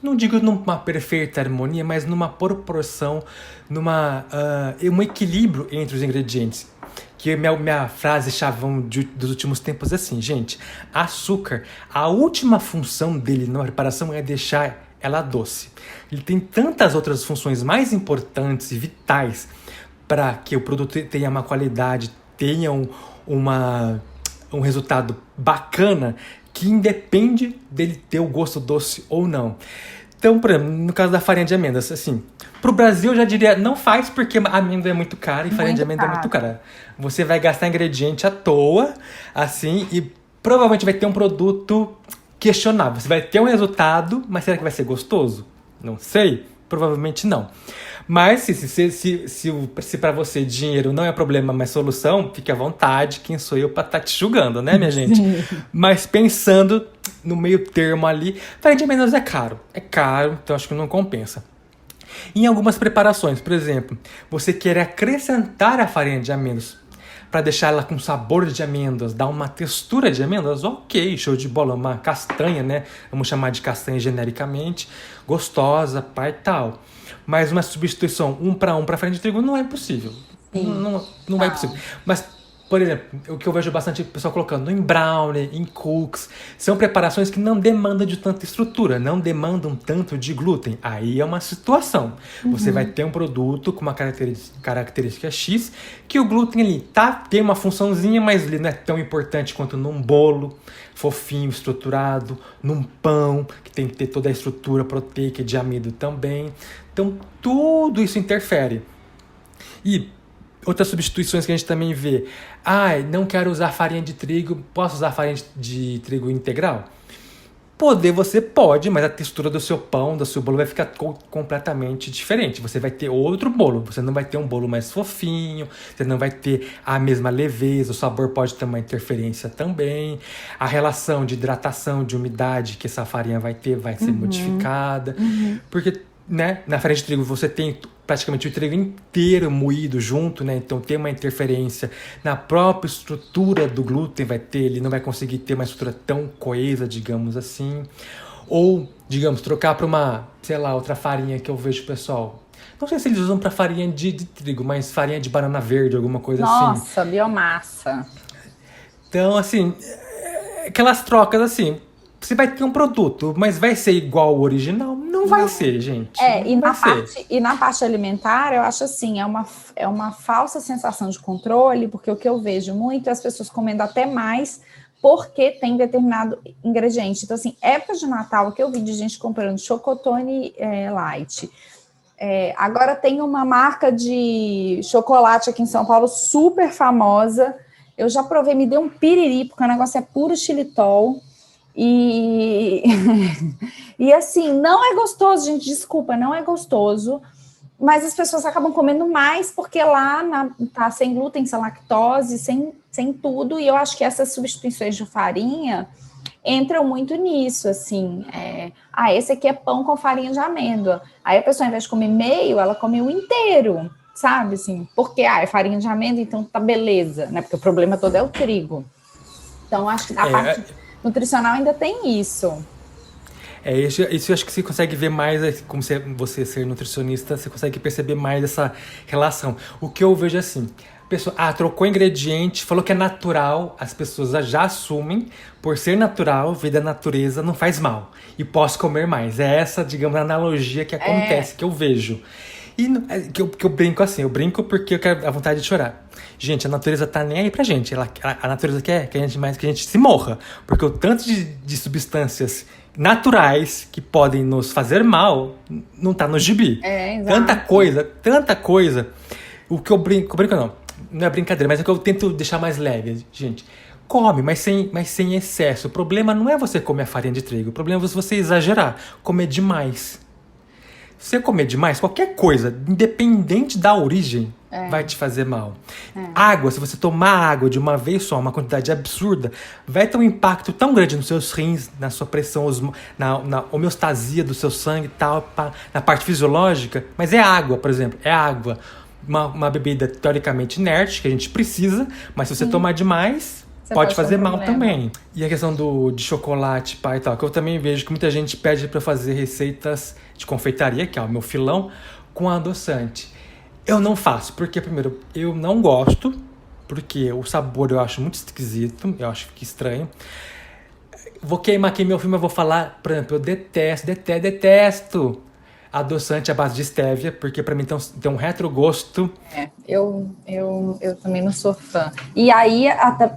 não digo numa perfeita harmonia, mas numa proporção, um equilíbrio entre os ingredientes. Que minha frase chavão dos últimos tempos é assim, gente, açúcar, a última função dele na preparação é deixar ela doce. Ele tem tantas outras funções mais importantes e vitais para que o produto tenha uma qualidade, tenha um resultado bacana, que independe dele ter o gosto doce ou não. Então, por exemplo, no caso da farinha de amêndoas, assim, pro Brasil eu já diria, não faz porque a amêndoa é muito cara e farinha de amêndoa é muito cara. Você vai gastar ingrediente à toa, assim, e provavelmente vai ter um produto questionável. Você vai ter um resultado, mas será que vai ser gostoso? Não sei, provavelmente não. Mas se para você dinheiro não é problema, mas solução, fique à vontade, quem sou eu para estar te julgando, né, minha gente? Mas pensando no meio termo ali, farinha de amêndoas é caro, então acho que não compensa. Em algumas preparações, por exemplo, você quer acrescentar a farinha de amêndoas para deixar ela com sabor de amêndoas, dar uma textura de amêndoas, ok, show de bola, uma castanha, né? Vamos chamar de castanha genericamente, gostosa, pai e tal. Mas uma substituição 1 para 1 para farinha de trigo não é possível. Não é possível. Mas, por exemplo, o que eu vejo bastante o pessoal colocando em brownie, em cookies, são preparações que não demandam de tanta estrutura, não demandam tanto de glúten. Aí é uma situação. Você vai ter um produto com uma característica X, que o glúten ali tem uma funçãozinha, mas ele não é tão importante quanto num bolo fofinho, estruturado, num pão, que tem que ter toda a estrutura proteica de amido também. Então, tudo isso interfere. E outras substituições que a gente também vê. Não quero usar farinha de trigo, posso usar farinha de trigo integral? Você pode, mas a textura do seu pão, do seu bolo vai ficar completamente diferente. Você vai ter outro bolo, você não vai ter um bolo mais fofinho, você não vai ter a mesma leveza, o sabor pode ter uma interferência também. A relação de hidratação, de umidade que essa farinha vai ter vai ser modificada. Porque, né, na farinha de trigo você tem praticamente o trigo inteiro moído junto, né? Então tem uma interferência na própria estrutura do glúten, ele não vai conseguir ter uma estrutura tão coesa, digamos assim. Ou, digamos, trocar para uma, sei lá, outra farinha que eu vejo o pessoal. Não sei se eles usam para farinha de trigo, mas farinha de banana verde, alguma coisa assim. Nossa, biomassa. Então, assim, aquelas trocas assim. Você vai ter um produto, mas vai ser igual ao original? Não vai ser, gente. E na parte alimentar, eu acho assim, é uma falsa sensação de controle, porque o que eu vejo muito é as pessoas comendo até mais porque tem determinado ingrediente. Então, assim, época de Natal, que eu vi de gente comprando chocotone light. Agora tem uma marca de chocolate aqui em São Paulo super famosa. Eu já provei, me deu um piriri, porque o negócio é puro xilitol. E assim, não é gostoso, gente, desculpa, não é gostoso, mas as pessoas acabam comendo mais porque lá tá sem glúten, sem lactose, sem tudo, e eu acho que essas substituições de farinha entram muito nisso, assim, esse aqui é pão com farinha de amêndoa, aí a pessoa, ao invés de comer meio, ela come o inteiro, sabe, assim, porque, é farinha de amêndoa, então tá beleza, né, porque o problema todo é o trigo. Então, acho que a parte nutricional ainda tem isso. Isso eu acho que você consegue ver mais, como você ser nutricionista, você consegue perceber mais essa relação. O que eu vejo assim, a pessoa trocou ingrediente, falou que é natural, as pessoas já assumem, por ser natural, vir da natureza não faz mal, e posso comer mais. É essa, digamos, a analogia que acontece, que eu vejo. E que eu brinco assim, eu brinco porque eu quero a vontade de chorar. Gente, a natureza tá nem aí pra gente. A natureza quer que a gente se morra. Porque o tanto de substâncias naturais que podem nos fazer mal não tá no gibi. Tanta coisa. O que eu brinco não é brincadeira, mas é que eu tento deixar mais leve. Gente, come, mas sem excesso. O problema não é você comer a farinha de trigo. O problema é você exagerar, comer demais. Se você comer demais, qualquer coisa, independente da origem, vai te fazer mal. Água, se você tomar água de uma vez só, uma quantidade absurda, vai ter um impacto tão grande nos seus rins, na sua pressão, na homeostasia do seu sangue e tal, na parte fisiológica. Mas é água, por exemplo, é água. Uma bebida teoricamente inerte, que a gente precisa, mas se você tomar demais, pode fazer mal também. E a questão de chocolate, e tal, que eu também vejo que muita gente pede para fazer receitas de confeitaria, que é o meu filão, com adoçante. Eu não faço, porque primeiro, eu não gosto, porque o sabor eu acho muito esquisito, eu acho que estranho. Vou queimar aqui meu filme, eu vou falar, por exemplo, eu detesto adoçante à base de stevia, porque pra mim tem um retrogosto. Eu também não sou fã. E aí,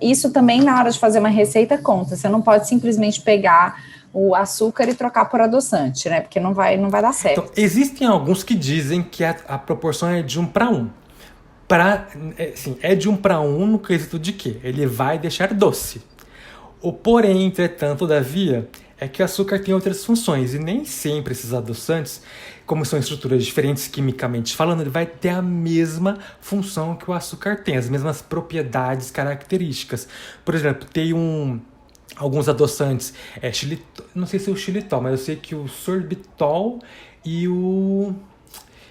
isso também na hora de fazer uma receita conta. Você não pode simplesmente pegar o açúcar e trocar por adoçante, né? Porque não vai dar certo. Então, existem alguns que dizem que a proporção é de 1 para 1. É de 1 para 1 no quesito de que ele vai deixar doce. O porém, entretanto, todavia, é que o açúcar tem outras funções e nem sempre esses adoçantes, como são estruturas diferentes quimicamente falando, ele vai ter a mesma função que o açúcar tem, as mesmas propriedades características. Por exemplo, tem alguns adoçantes, não sei se é o xilitol, mas eu sei que o sorbitol e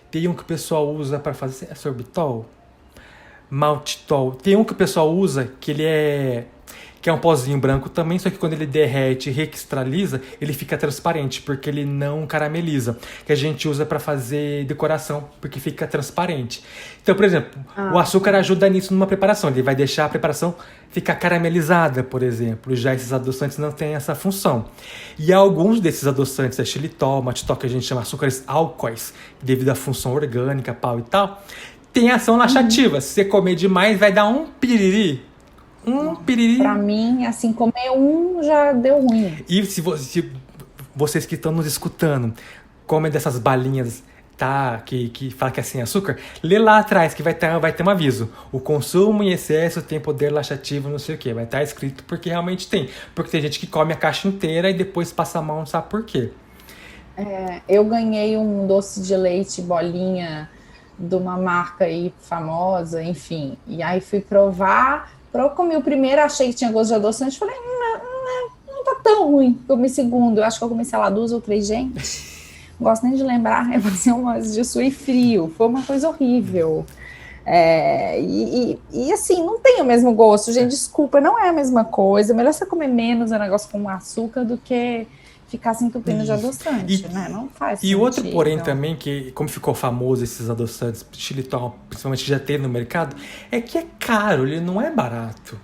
tem um que o pessoal usa para fazer, sorbitol? Maltitol. Tem um que o pessoal usa que é um pozinho branco também, só que quando ele derrete e recristaliza, ele fica transparente, porque ele não carameliza, que a gente usa para fazer decoração, porque fica transparente. Então, por exemplo, o açúcar ajuda nisso numa preparação, ele vai deixar a preparação ficar caramelizada, por exemplo. Já esses adoçantes não têm essa função. E alguns desses adoçantes, xilitol, maltitol, que a gente chama açúcares álcoois, devido à função orgânica, pau e tal, tem ação laxativa. Se você comer demais, vai dar um piriri. Pra mim, assim, comer já deu ruim. E se vocês que estão nos escutando comem dessas balinhas, tá, que fala que é sem açúcar, lê lá atrás que vai ter um aviso. O consumo em excesso tem poder laxativo, não sei o que. Vai estar escrito porque realmente tem. Porque tem gente que come a caixa inteira e depois passa mal, não sabe por quê. Eu ganhei um doce de leite bolinha de uma marca aí famosa, enfim. E aí fui provar... Eu comi o primeiro, achei que tinha gosto de adoçante, falei, não tá tão ruim. Comi o segundo, eu acho que eu comi, sei lá, 2 ou 3, gente. Não gosto nem de lembrar, eu fazia umas de suor e frio, foi uma coisa horrível. E assim, não tem o mesmo gosto, gente, desculpa, não é a mesma coisa. Melhor você comer menos um negócio com açúcar do que ficar se entupindo de adoçante, né? Não faz sentido. E outro porém também, que como ficou famoso esses adoçantes, xilitol, principalmente que já tem no mercado, é que é caro, ele não é barato.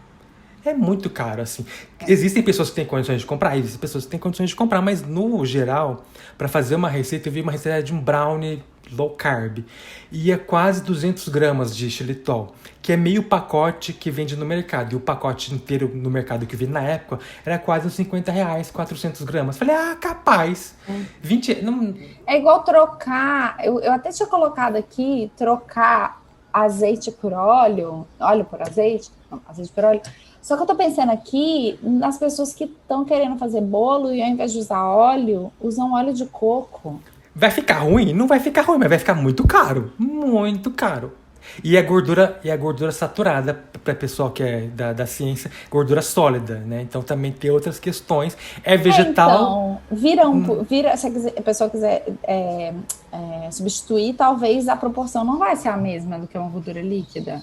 É muito caro, assim. Existem pessoas que têm condições de comprar, existem pessoas que têm condições de comprar, mas no geral, para fazer uma receita, eu vi uma receita de um brownie low carb. E é quase 200 gramas de xilitol, que é meio pacote que vende no mercado. E o pacote inteiro no mercado que vi na época era quase uns R$50, 400 gramas. Falei, capaz. 20... Não... É igual trocar, eu até tinha colocado aqui, trocar azeite por óleo por azeite, não, azeite por óleo. Só que eu tô pensando aqui nas pessoas que estão querendo fazer bolo e ao invés de usar óleo, usam óleo de coco. Vai ficar ruim? Não vai ficar ruim, mas vai ficar muito caro. Muito caro. E a gordura saturada, para pessoal que é da ciência, gordura sólida, né? Então também tem outras questões. É vegetal. Então, se a pessoa quiser substituir, talvez a proporção não vai ser a mesma do que uma gordura líquida.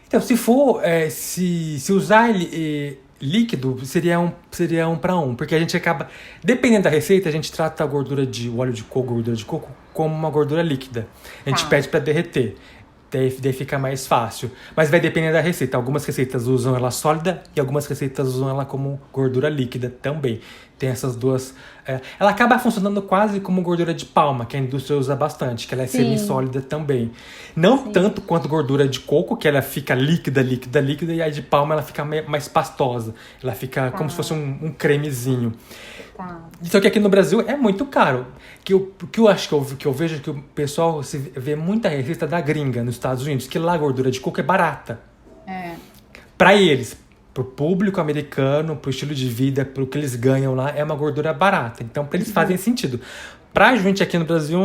Então, se for, se usar ele líquido, seria um para um, porque a gente acaba, dependendo da receita, a gente trata a óleo de coco, gordura de coco, como uma gordura líquida. A gente pede para derreter, daí fica mais fácil. Mas vai depender da receita. Algumas receitas usam ela sólida e algumas receitas usam ela como gordura líquida também. Tem essas duas. Ela acaba funcionando quase como gordura de palma, que a indústria usa bastante, que ela é semi-sólida também. Não tanto quanto gordura de coco, que ela fica líquida, e a de palma ela fica mais pastosa. Ela fica como se fosse um cremezinho. Só que aqui no Brasil é muito caro. Que eu acho que eu vejo que o pessoal vê muita receita da gringa nos Estados Unidos, que lá a gordura de coco é barata. Para eles. Pro público americano, pro estilo de vida, pro que eles ganham lá, é uma gordura barata. Então, para eles fazem sentido. Pra gente aqui no Brasil...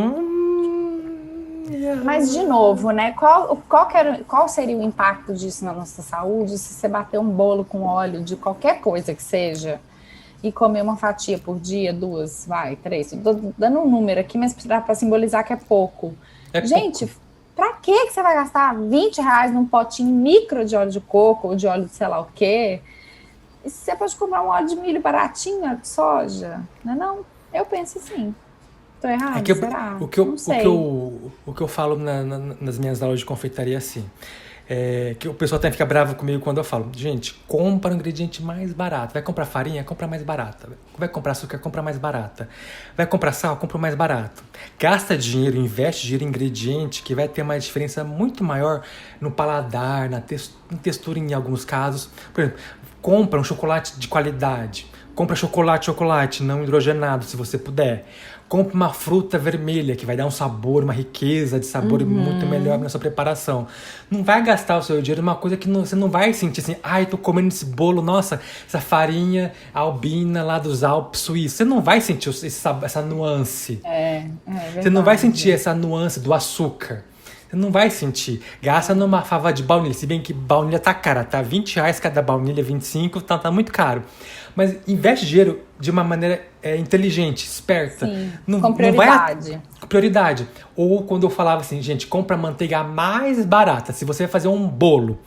Mas, de novo, né? Qual seria o impacto disso na nossa saúde se você bater um bolo com óleo de qualquer coisa que seja e comer uma fatia por dia, 2, 3? Tô dando um número aqui, mas para simbolizar que é pouco. Gente... pouco. Pra que você vai gastar R$20 num potinho micro de óleo de coco ou de óleo de sei lá o quê? E você pode comprar um óleo de milho baratinho, óleo de soja, não é não? Eu penso assim. Tô errado, será? O que eu falo nas minhas aulas de confeitaria é assim, que o pessoal até fica bravo comigo quando eu falo, gente, compra um ingrediente mais barato. Vai comprar farinha? Compra mais barata. Vai comprar açúcar? Compra mais barata. Vai comprar sal? Compra mais barato. Gasta dinheiro, investe dinheiro em ingrediente que vai ter uma diferença muito maior no paladar, na textura em alguns casos. Por exemplo, compra um chocolate de qualidade. Compra chocolate não hidrogenado, se você puder. Compre uma fruta vermelha, que vai dar um sabor, uma riqueza de sabor muito melhor na sua preparação. Não vai gastar o seu dinheiro numa coisa que você não vai sentir assim, ai, tô comendo esse bolo, nossa, essa farinha albina lá dos Alpes suíços. Você não vai sentir essa nuance. É verdade. Você não vai sentir essa nuance do açúcar. Você não vai sentir. Gasta numa fava de baunilha. Se bem que baunilha tá cara, tá? R$20 cada baunilha, 25, tá muito caro. Mas investe dinheiro de uma maneira inteligente, esperta. Sim, não, com prioridade. Não vai com prioridade. Ou quando eu falava assim, gente, compra a manteiga mais barata. Se você vai fazer um bolo,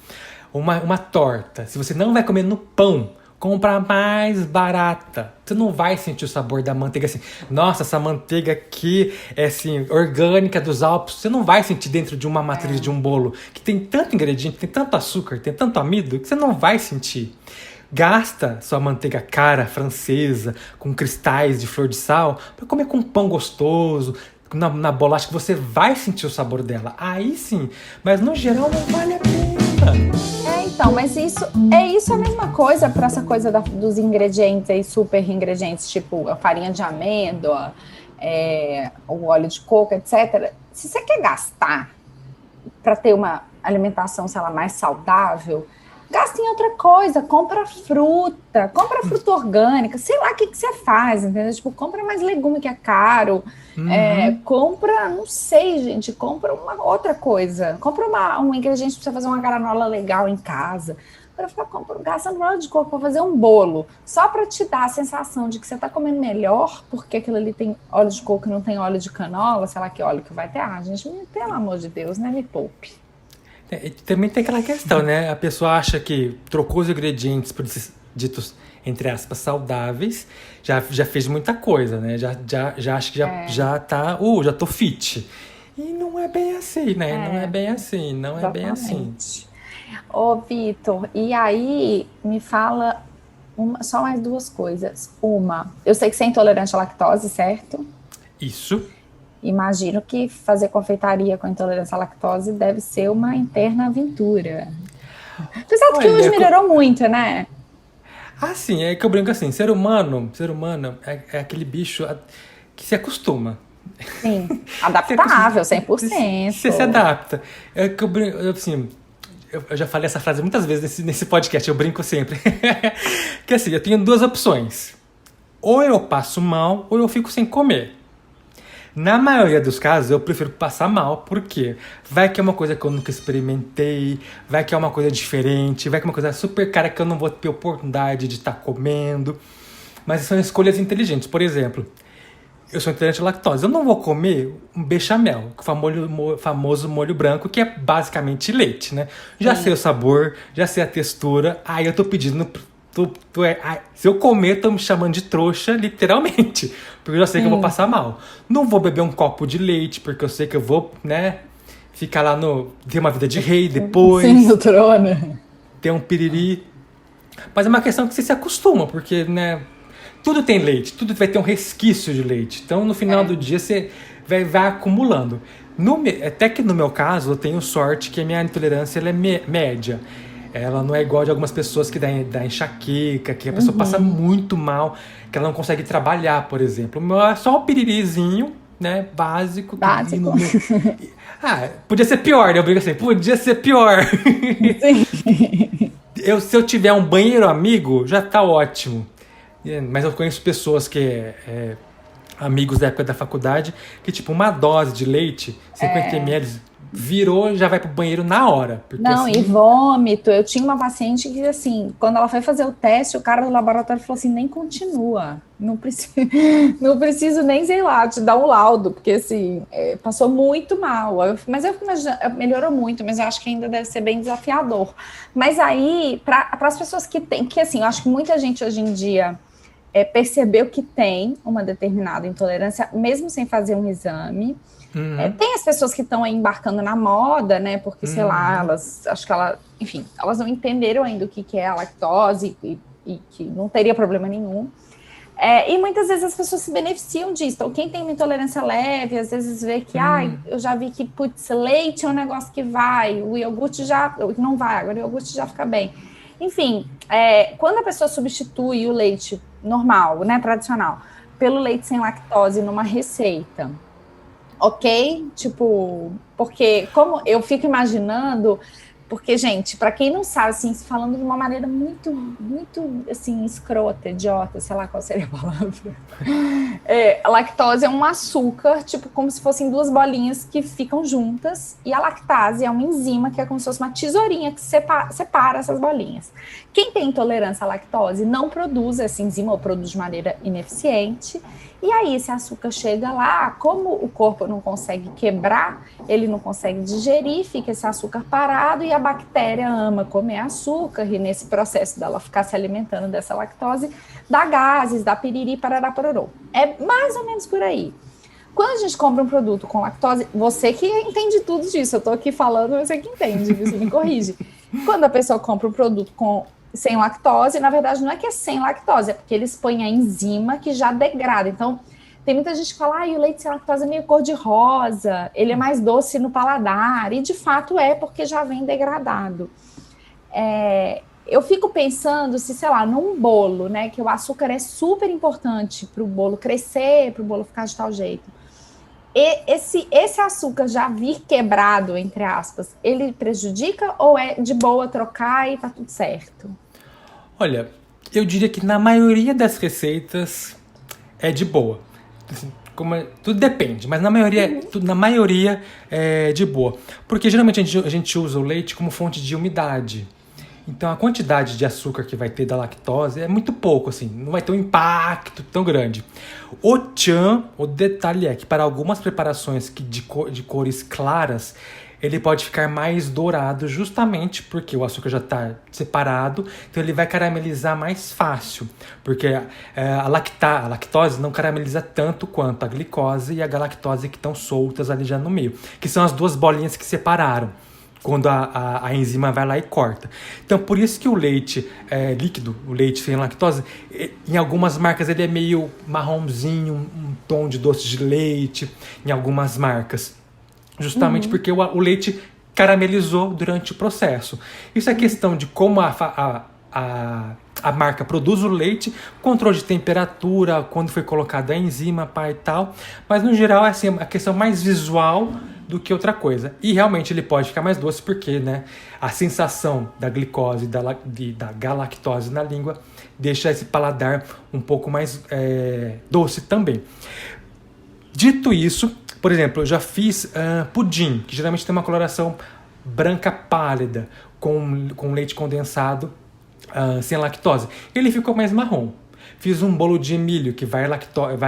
uma torta, se você não vai comer no pão, compra a mais barata. Você não vai sentir o sabor da manteiga assim. Nossa, essa manteiga aqui é assim, orgânica dos Alpes. Você não vai sentir dentro de uma matriz de um bolo que tem tanto ingrediente, tem tanto açúcar, tem tanto amido, que você não vai sentir. Gasta sua manteiga cara, francesa, com cristais de flor de sal, para comer com pão gostoso, na bolacha, que você vai sentir o sabor dela. Aí sim, mas no geral não vale a pena. Então, mas isso a mesma coisa para essa coisa dos ingredientes aí, super ingredientes, tipo a farinha de amêndoa, o óleo de coco, etc. Se você quer gastar para ter uma alimentação, sei lá, mais saudável, gasta em outra coisa, compra fruta orgânica, sei lá o que você faz, entendeu? Tipo, compra mais legume que é caro, compra, não sei, gente, compra uma outra coisa, compra um ingrediente para você fazer uma granola legal em casa, para ficar gastando óleo de coco para fazer um bolo, só para te dar a sensação de que você está comendo melhor, porque aquilo ali tem óleo de coco e não tem óleo de canola, sei lá que óleo que vai ter. Gente, pelo amor de Deus, né, me poupe. Também tem aquela questão, né? A pessoa acha que trocou os ingredientes por esses ditos, entre aspas, saudáveis, já fez muita coisa, né? Já acha que já tá, já tô fit. E não é bem assim, né? Não é bem assim, não é bem assim. Ô, Vitor, e aí me fala só mais duas coisas. Uma, eu sei que você é intolerante à lactose, certo? Isso. Imagino que fazer confeitaria com intolerância à lactose deve ser uma interna aventura. Apesar de que hoje melhorou muito, né? Ah, sim, é que eu brinco assim, ser humano é aquele bicho que se acostuma. Sim, adaptável, 100%. Você se adapta. É que eu brinco, assim, eu já falei essa frase muitas vezes nesse podcast, eu brinco sempre. Que assim, eu tenho duas opções. Ou eu passo mal, ou eu fico sem comer. Na maioria dos casos, eu prefiro passar mal, porque vai que é uma coisa que eu nunca experimentei, vai que é uma coisa diferente, vai que é uma coisa super cara que eu não vou ter oportunidade de estar comendo. Mas são escolhas inteligentes. Por exemplo, eu sou intolerante à lactose. Eu não vou comer um bechamel, o famoso molho branco, que é basicamente leite, né? Já sei o sabor, já sei a textura, aí eu tô pedindo... se eu comer, estão me chamando de trouxa, literalmente. Porque eu já sei que eu vou passar mal. Não vou beber um copo de leite, porque eu sei que eu vou, né, ficar lá ter uma vida de rei depois. Sim, no trono. Ter um piriri. Mas é uma questão que você se acostuma, porque, né, tudo tem leite, tudo vai ter um resquício de leite. Então, no final do dia, você vai acumulando. Até que no meu caso, eu tenho sorte que a minha intolerância ela é média. Ela não é igual de algumas pessoas que dá enxaqueca, que a pessoa passa muito mal, que ela não consegue trabalhar, por exemplo. O meu é só um piririzinho, né, básico. Podia ser pior, né? Eu brinco assim, podia ser pior. Sim. Se eu tiver um banheiro amigo, já tá ótimo. Mas eu conheço pessoas que amigos da época da faculdade, que tipo, uma dose de leite, 50 ml... virou, já vai pro banheiro na hora. Porque, não, assim... e vômito. Eu tinha uma paciente que, assim, quando ela foi fazer o teste, o cara do laboratório falou assim, nem continua. Não preciso nem, sei lá, te dar um laudo, porque, assim, passou muito mal. Mas eu fico imaginando, melhorou muito, mas eu acho que ainda deve ser bem desafiador. Mas aí, para as pessoas que tem, que, assim, eu acho que muita gente hoje em dia percebeu que tem uma determinada intolerância, mesmo sem fazer um exame. Tem as pessoas que estão aí embarcando na moda, né? Porque, sei lá, elas não entenderam ainda o que é a lactose e que não teria problema nenhum. E muitas vezes as pessoas se beneficiam disso. Então, quem tem uma intolerância leve, às vezes vê que, eu já vi que, leite é um negócio que vai, o iogurte já não vai, agora o iogurte já fica bem. Enfim, quando a pessoa substitui o leite normal, né, tradicional, pelo leite sem lactose numa receita, ok? Tipo, porque como eu fico imaginando, porque, gente, para quem não sabe, assim, falando de uma maneira muito, muito, assim, escrota, idiota, sei lá qual seria a palavra. A lactose é um açúcar, tipo, como se fossem duas bolinhas que ficam juntas, e a lactase é uma enzima que é como se fosse uma tesourinha que separa essas bolinhas. Quem tem intolerância à lactose não produz essa enzima ou produz de maneira ineficiente, e aí esse açúcar chega lá, como o corpo não consegue quebrar, ele não consegue digerir, fica esse açúcar parado e a bactéria ama comer açúcar, e nesse processo dela ficar se alimentando dessa lactose, dá gases, dá piriri, parará, pororô. É mais ou menos por aí. Quando a gente compra um produto com lactose, você que entende tudo disso, eu tô aqui falando, você que entende, você me corrige. Quando a pessoa compra um produto sem lactose, na verdade não é que é sem lactose, é porque eles põem a enzima que já degrada. Então, tem muita gente que fala, o leite sem lactose é meio cor-de-rosa, ele é mais doce no paladar, e de fato é, porque já vem degradado. Eu fico pensando se, sei lá, num bolo, né, que o açúcar é super importante para o bolo crescer, para o bolo ficar de tal jeito. E esse açúcar já vir quebrado, entre aspas, ele prejudica ou é de boa trocar e tá tudo certo? Olha, eu diria que na maioria das receitas é de boa. Assim, tudo depende, mas na maioria é de boa. Porque geralmente a gente usa o leite como fonte de umidade. Então a quantidade de açúcar que vai ter da lactose é muito pouco, assim, não vai ter um impacto tão grande. O detalhe é que para algumas preparações de cores claras, ele pode ficar mais dourado justamente porque o açúcar já está separado, então ele vai caramelizar mais fácil, porque a lactose não carameliza tanto quanto a glicose e a galactose que estão soltas ali já no meio, que são as duas bolinhas que separaram quando a enzima vai lá e corta. Então, por isso que o leite líquido, o leite sem lactose, em algumas marcas ele é meio marronzinho, um tom de doce de leite, em algumas marcas. Justamente porque o leite caramelizou durante o processo. Isso é questão de como a marca produz o leite, controle de temperatura, quando foi colocada a enzima, e tal. Mas, no geral, é assim, a questão mais visual do que outra coisa. E, realmente, ele pode ficar mais doce porque, né, a sensação da glicose e da galactose na língua deixa esse paladar um pouco mais doce também. Dito isso, por exemplo, eu já fiz pudim, que geralmente tem uma coloração branca pálida, com leite condensado sem lactose. Ele ficou mais marrom. Fiz um bolo de milho, que vai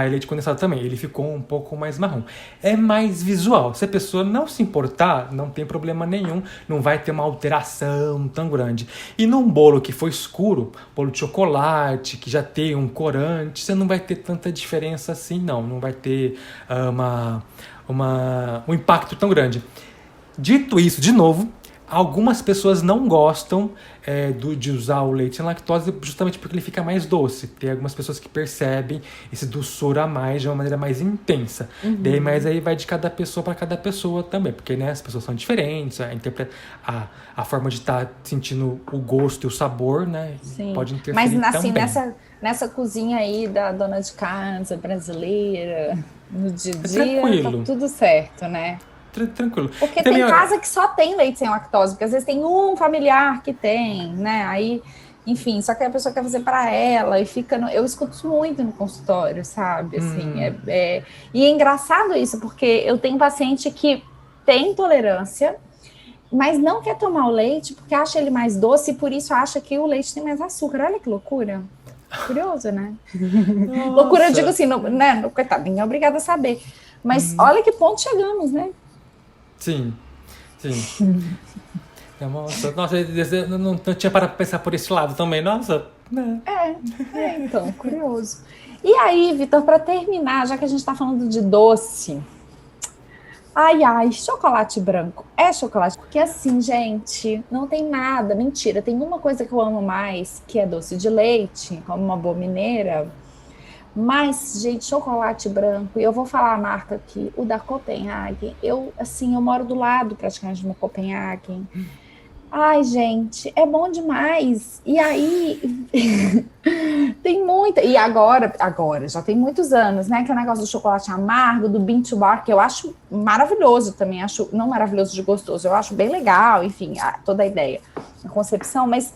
leite condensado também. Ele ficou um pouco mais marrom. É mais visual. Se a pessoa não se importar, não tem problema nenhum. Não vai ter uma alteração tão grande. E num bolo que for escuro, bolo de chocolate, que já tem um corante, você não vai ter tanta diferença assim, não. Não vai ter um impacto tão grande. Dito isso, de novo, algumas pessoas não gostam de usar o leite sem lactose justamente porque ele fica mais doce. Tem algumas pessoas que percebem esse doçor a mais de uma maneira mais intensa. Mas aí vai de cada pessoa para cada pessoa também, porque, né, as pessoas são diferentes, a forma de estar sentindo o gosto e o sabor, né, pode interferir. Mas assim, nessa cozinha aí da dona de casa brasileira, no dia a dia, tá tudo certo, né? Tranquilo. Porque tem casa que só tem leite sem lactose, porque às vezes tem um familiar que tem, né? Aí, enfim, só que a pessoa quer fazer para ela e fica. Eu escuto isso muito no consultório, sabe? Assim, e é engraçado isso, porque eu tenho paciente que tem intolerância, mas não quer tomar o leite porque acha ele mais doce e por isso acha que o leite tem mais açúcar. Olha que loucura. Curioso, né? Loucura, eu digo assim, né? Coitado, ninguém é obrigado a saber. Mas olha que ponto chegamos, né? Sim. Nossa, eu não tinha parado pra pensar por esse lado também. Nossa. Então, curioso. E aí, Vitor, para terminar, já que a gente tá falando de doce, chocolate branco é chocolate? Porque assim, gente, não tem nada, mentira, tem uma coisa que eu amo mais, que é doce de leite, como uma boa mineira. Mas, gente, chocolate branco, e eu vou falar a marca aqui, o da Copenhagen, eu moro do lado praticamente de uma Copenhagen. Ai, gente, é bom demais. E aí, tem muita. E agora, já tem muitos anos, né? Que é o negócio do chocolate amargo, do Bean to Bar, que eu acho maravilhoso também. Acho, não maravilhoso de gostoso, eu acho bem legal, enfim, toda a ideia, a concepção, mas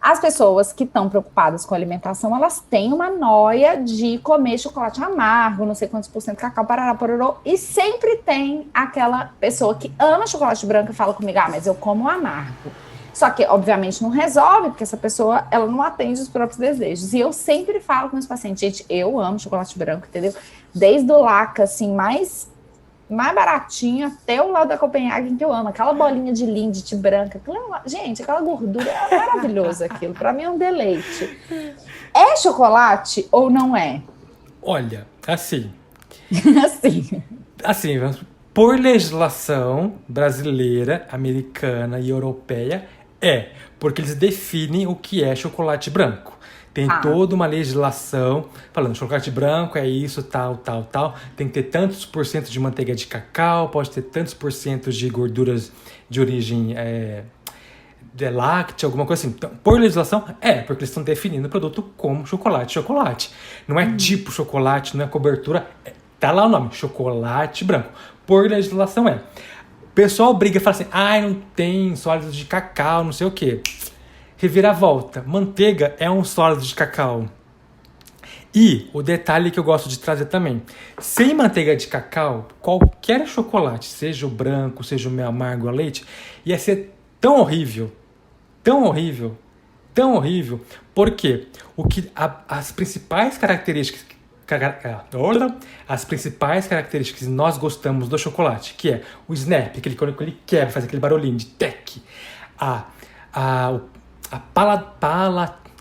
as pessoas que estão preocupadas com a alimentação, elas têm uma noia de comer chocolate amargo, não sei quantos por cento cacau, parará, pororô, e sempre tem aquela pessoa que ama chocolate branco e fala comigo, mas eu como amargo. Só que, obviamente, não resolve, porque essa pessoa, ela não atende os próprios desejos. E eu sempre falo com meus pacientes, gente, eu amo chocolate branco, entendeu? Desde o laca, assim, mais baratinho até o lado da Copenhagen que eu amo, aquela bolinha de Lindt branca, gente, aquela gordura é maravilhosa aquilo, para mim é um deleite. É chocolate ou não é? Olha, assim, Assim. assim, por legislação brasileira, americana e europeia, porque eles definem o que é chocolate branco. Tem toda uma legislação falando chocolate branco é isso, tal, tal, tal. Tem que ter tantos por cento de manteiga de cacau, pode ter tantos por cento de gorduras de origem de láctea, alguma coisa assim. Então, por legislação, porque eles estão definindo o produto como chocolate. Não é tipo chocolate, não é cobertura, tá lá o nome, chocolate branco. Por legislação O pessoal briga e fala assim, não tem sólidos de cacau, não sei o quê. Reviravolta, manteiga é um sólido de cacau. E o detalhe que eu gosto de trazer também, sem manteiga de cacau, qualquer chocolate, seja o branco, seja o meio amargo, a leite, ia ser tão horrível, tão horrível, tão horrível, porque as principais características que nós gostamos do chocolate, que é o snap, aquele quando ele quebra, faz aquele barulhinho de tec,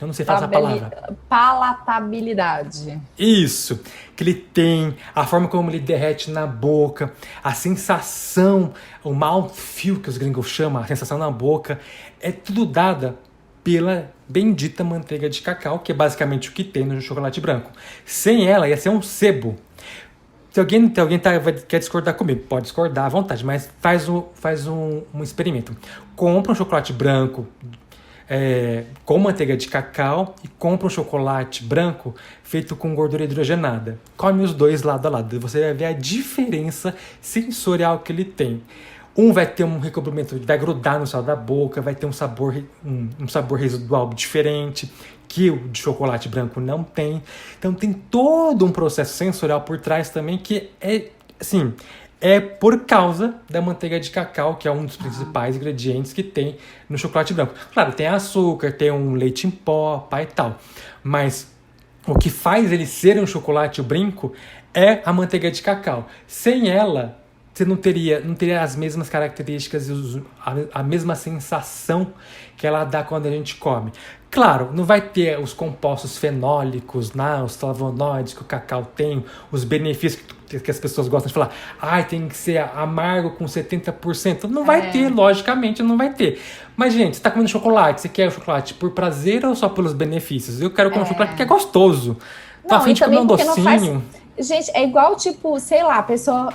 eu não sei falar essa palavra. Palatabilidade. Isso, que ele tem, a forma como ele derrete na boca, a sensação, o mouthfeel que os gringos chamam, a sensação na boca, é tudo dada pela bendita manteiga de cacau, que é basicamente o que tem no chocolate branco. Sem ela, ia ser um sebo. Se alguém quer discordar comigo, pode discordar à vontade, mas faz um experimento. Compra um chocolate branco com manteiga de cacau e compra um chocolate branco feito com gordura hidrogenada. Come os dois lado a lado. Você vai ver a diferença sensorial que ele tem. Um vai ter um recobrimento, vai grudar no céu da boca, vai ter um sabor residual diferente, que o de chocolate branco não tem. Então tem todo um processo sensorial por trás também que é por causa da manteiga de cacau, que é um dos principais ingredientes que tem no chocolate branco. Claro, tem açúcar, tem um leite em pó, e tal. Mas o que faz ele ser um chocolate branco é a manteiga de cacau. Sem ela, você não teria as mesmas características e a mesma sensação que ela dá quando a gente come. Claro, não vai ter os compostos fenólicos, os flavonoides que o cacau tem, os benefícios que as pessoas gostam de falar. Tem que ser amargo com 70%. Não vai ter, logicamente, não vai ter. Mas, gente, você tá comendo chocolate, você quer o chocolate por prazer ou só pelos benefícios? Eu quero comer chocolate porque é gostoso. Tô a fim de comer um docinho. Gente, é igual, tipo, sei lá, a pessoa...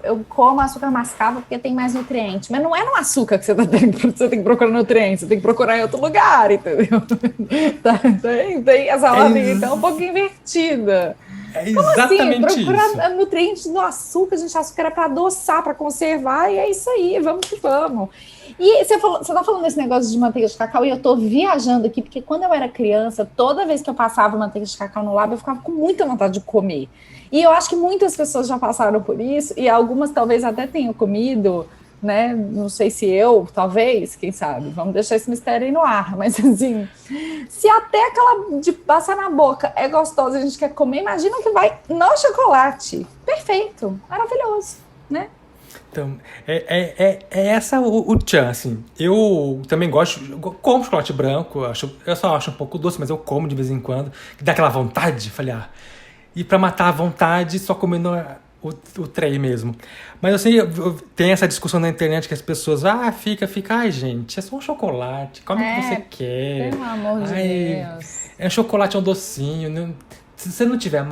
eu como açúcar mascavo porque tem mais nutriente. Mas não é no açúcar que você tem que procurar nutrientes. Você tem que procurar em outro lugar, entendeu? Tem essa ordem, então, um pouco invertida. É exatamente isso. Procurar nutrientes no açúcar, gente, açúcar é para adoçar, para conservar, e é isso aí, vamos que vamos. E você tá falando desse negócio de manteiga de cacau, e eu tô viajando aqui, porque quando eu era criança, toda vez que eu passava manteiga de cacau no lábio, eu ficava com muita vontade de comer. E eu acho que muitas pessoas já passaram por isso, e algumas talvez até tenham comido, né? Não sei se talvez, quem sabe, vamos deixar esse mistério aí no ar, mas assim, se até aquela de passar na boca é gostosa, a gente quer comer, imagina que vai no chocolate. Perfeito, maravilhoso, né? Então, essa o tchan, assim. Eu também como chocolate branco, eu só acho um pouco doce, mas eu como de vez em quando, que dá aquela vontade, falei, e pra matar a vontade, só comendo o trem mesmo. Mas eu sei, tem essa discussão na internet que as pessoas, fica, gente, é só um chocolate, come o que você quer. Pelo amor de Deus. É um chocolate, é um docinho, se você não tiver